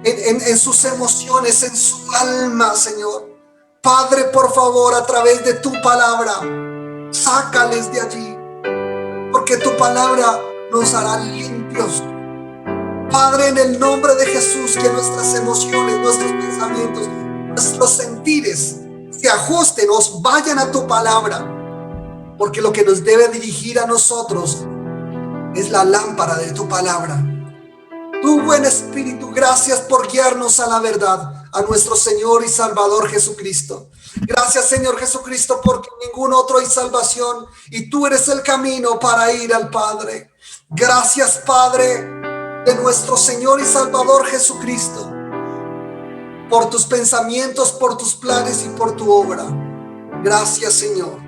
S3: en sus emociones, en su alma, Señor, Padre, por favor, a través de tu palabra, sácales de allí, porque tu palabra nos hará limpios. Padre, en el nombre de Jesús, que nuestras emociones, nuestros pensamientos, nuestros sentires se ajusten, nos vayan a tu palabra, porque lo que nos debe dirigir a nosotros es la lámpara de tu palabra. Tu buen Espíritu, gracias por guiarnos a la verdad, a nuestro Señor y Salvador Jesucristo. Gracias, Señor Jesucristo, porque en ningún otro hay salvación y tú eres el camino para ir al Padre. Gracias, Padre, de nuestro Señor y Salvador Jesucristo, por tus pensamientos, por tus planes y por tu obra. Gracias, Señor.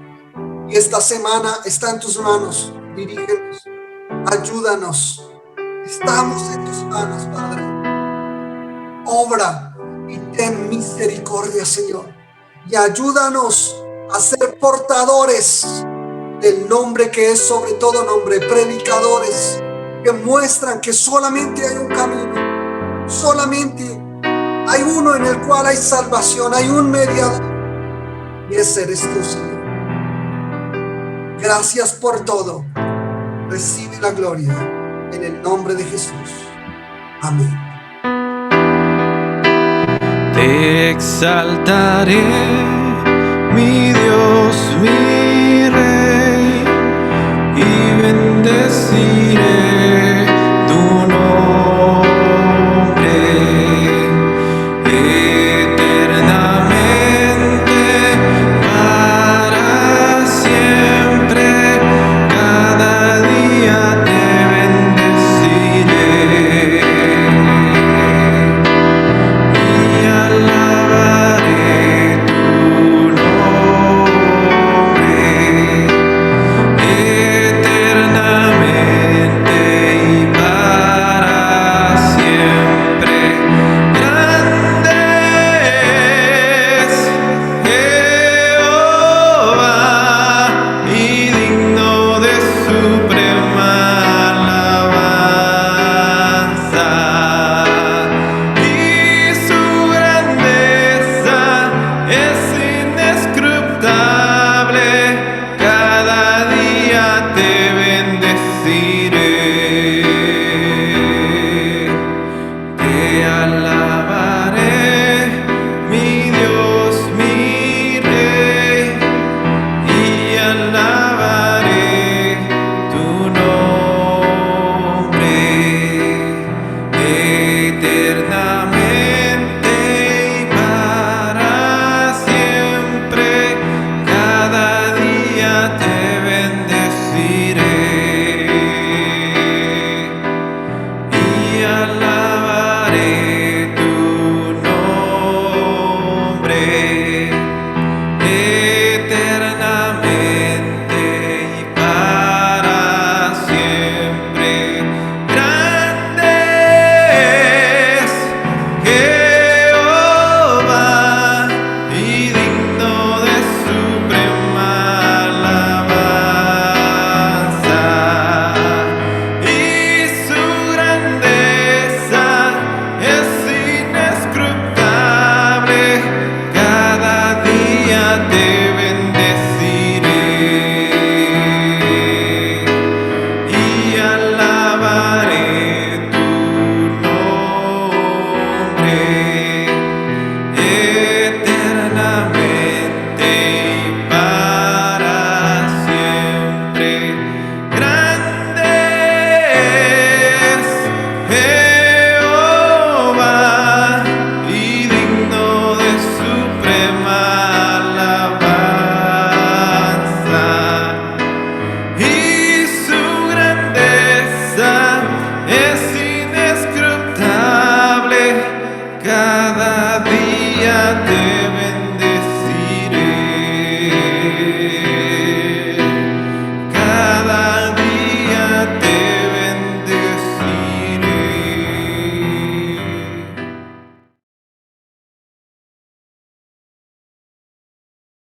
S3: Y esta semana está en tus manos. Dirígenos, ayúdanos. Estamos en tus manos, Padre. Obra y ten misericordia, Señor. Y ayúdanos a ser portadores del nombre que es sobre todo nombre, predicadores que muestran que solamente hay un camino, solamente hay uno en el cual hay salvación, hay un mediador, y ese eres tú, Señor. Gracias por todo. Recibe la gloria en el nombre de Jesús. Amén.
S7: Te exaltaré, mi Dios, mi Rey, y bendeciré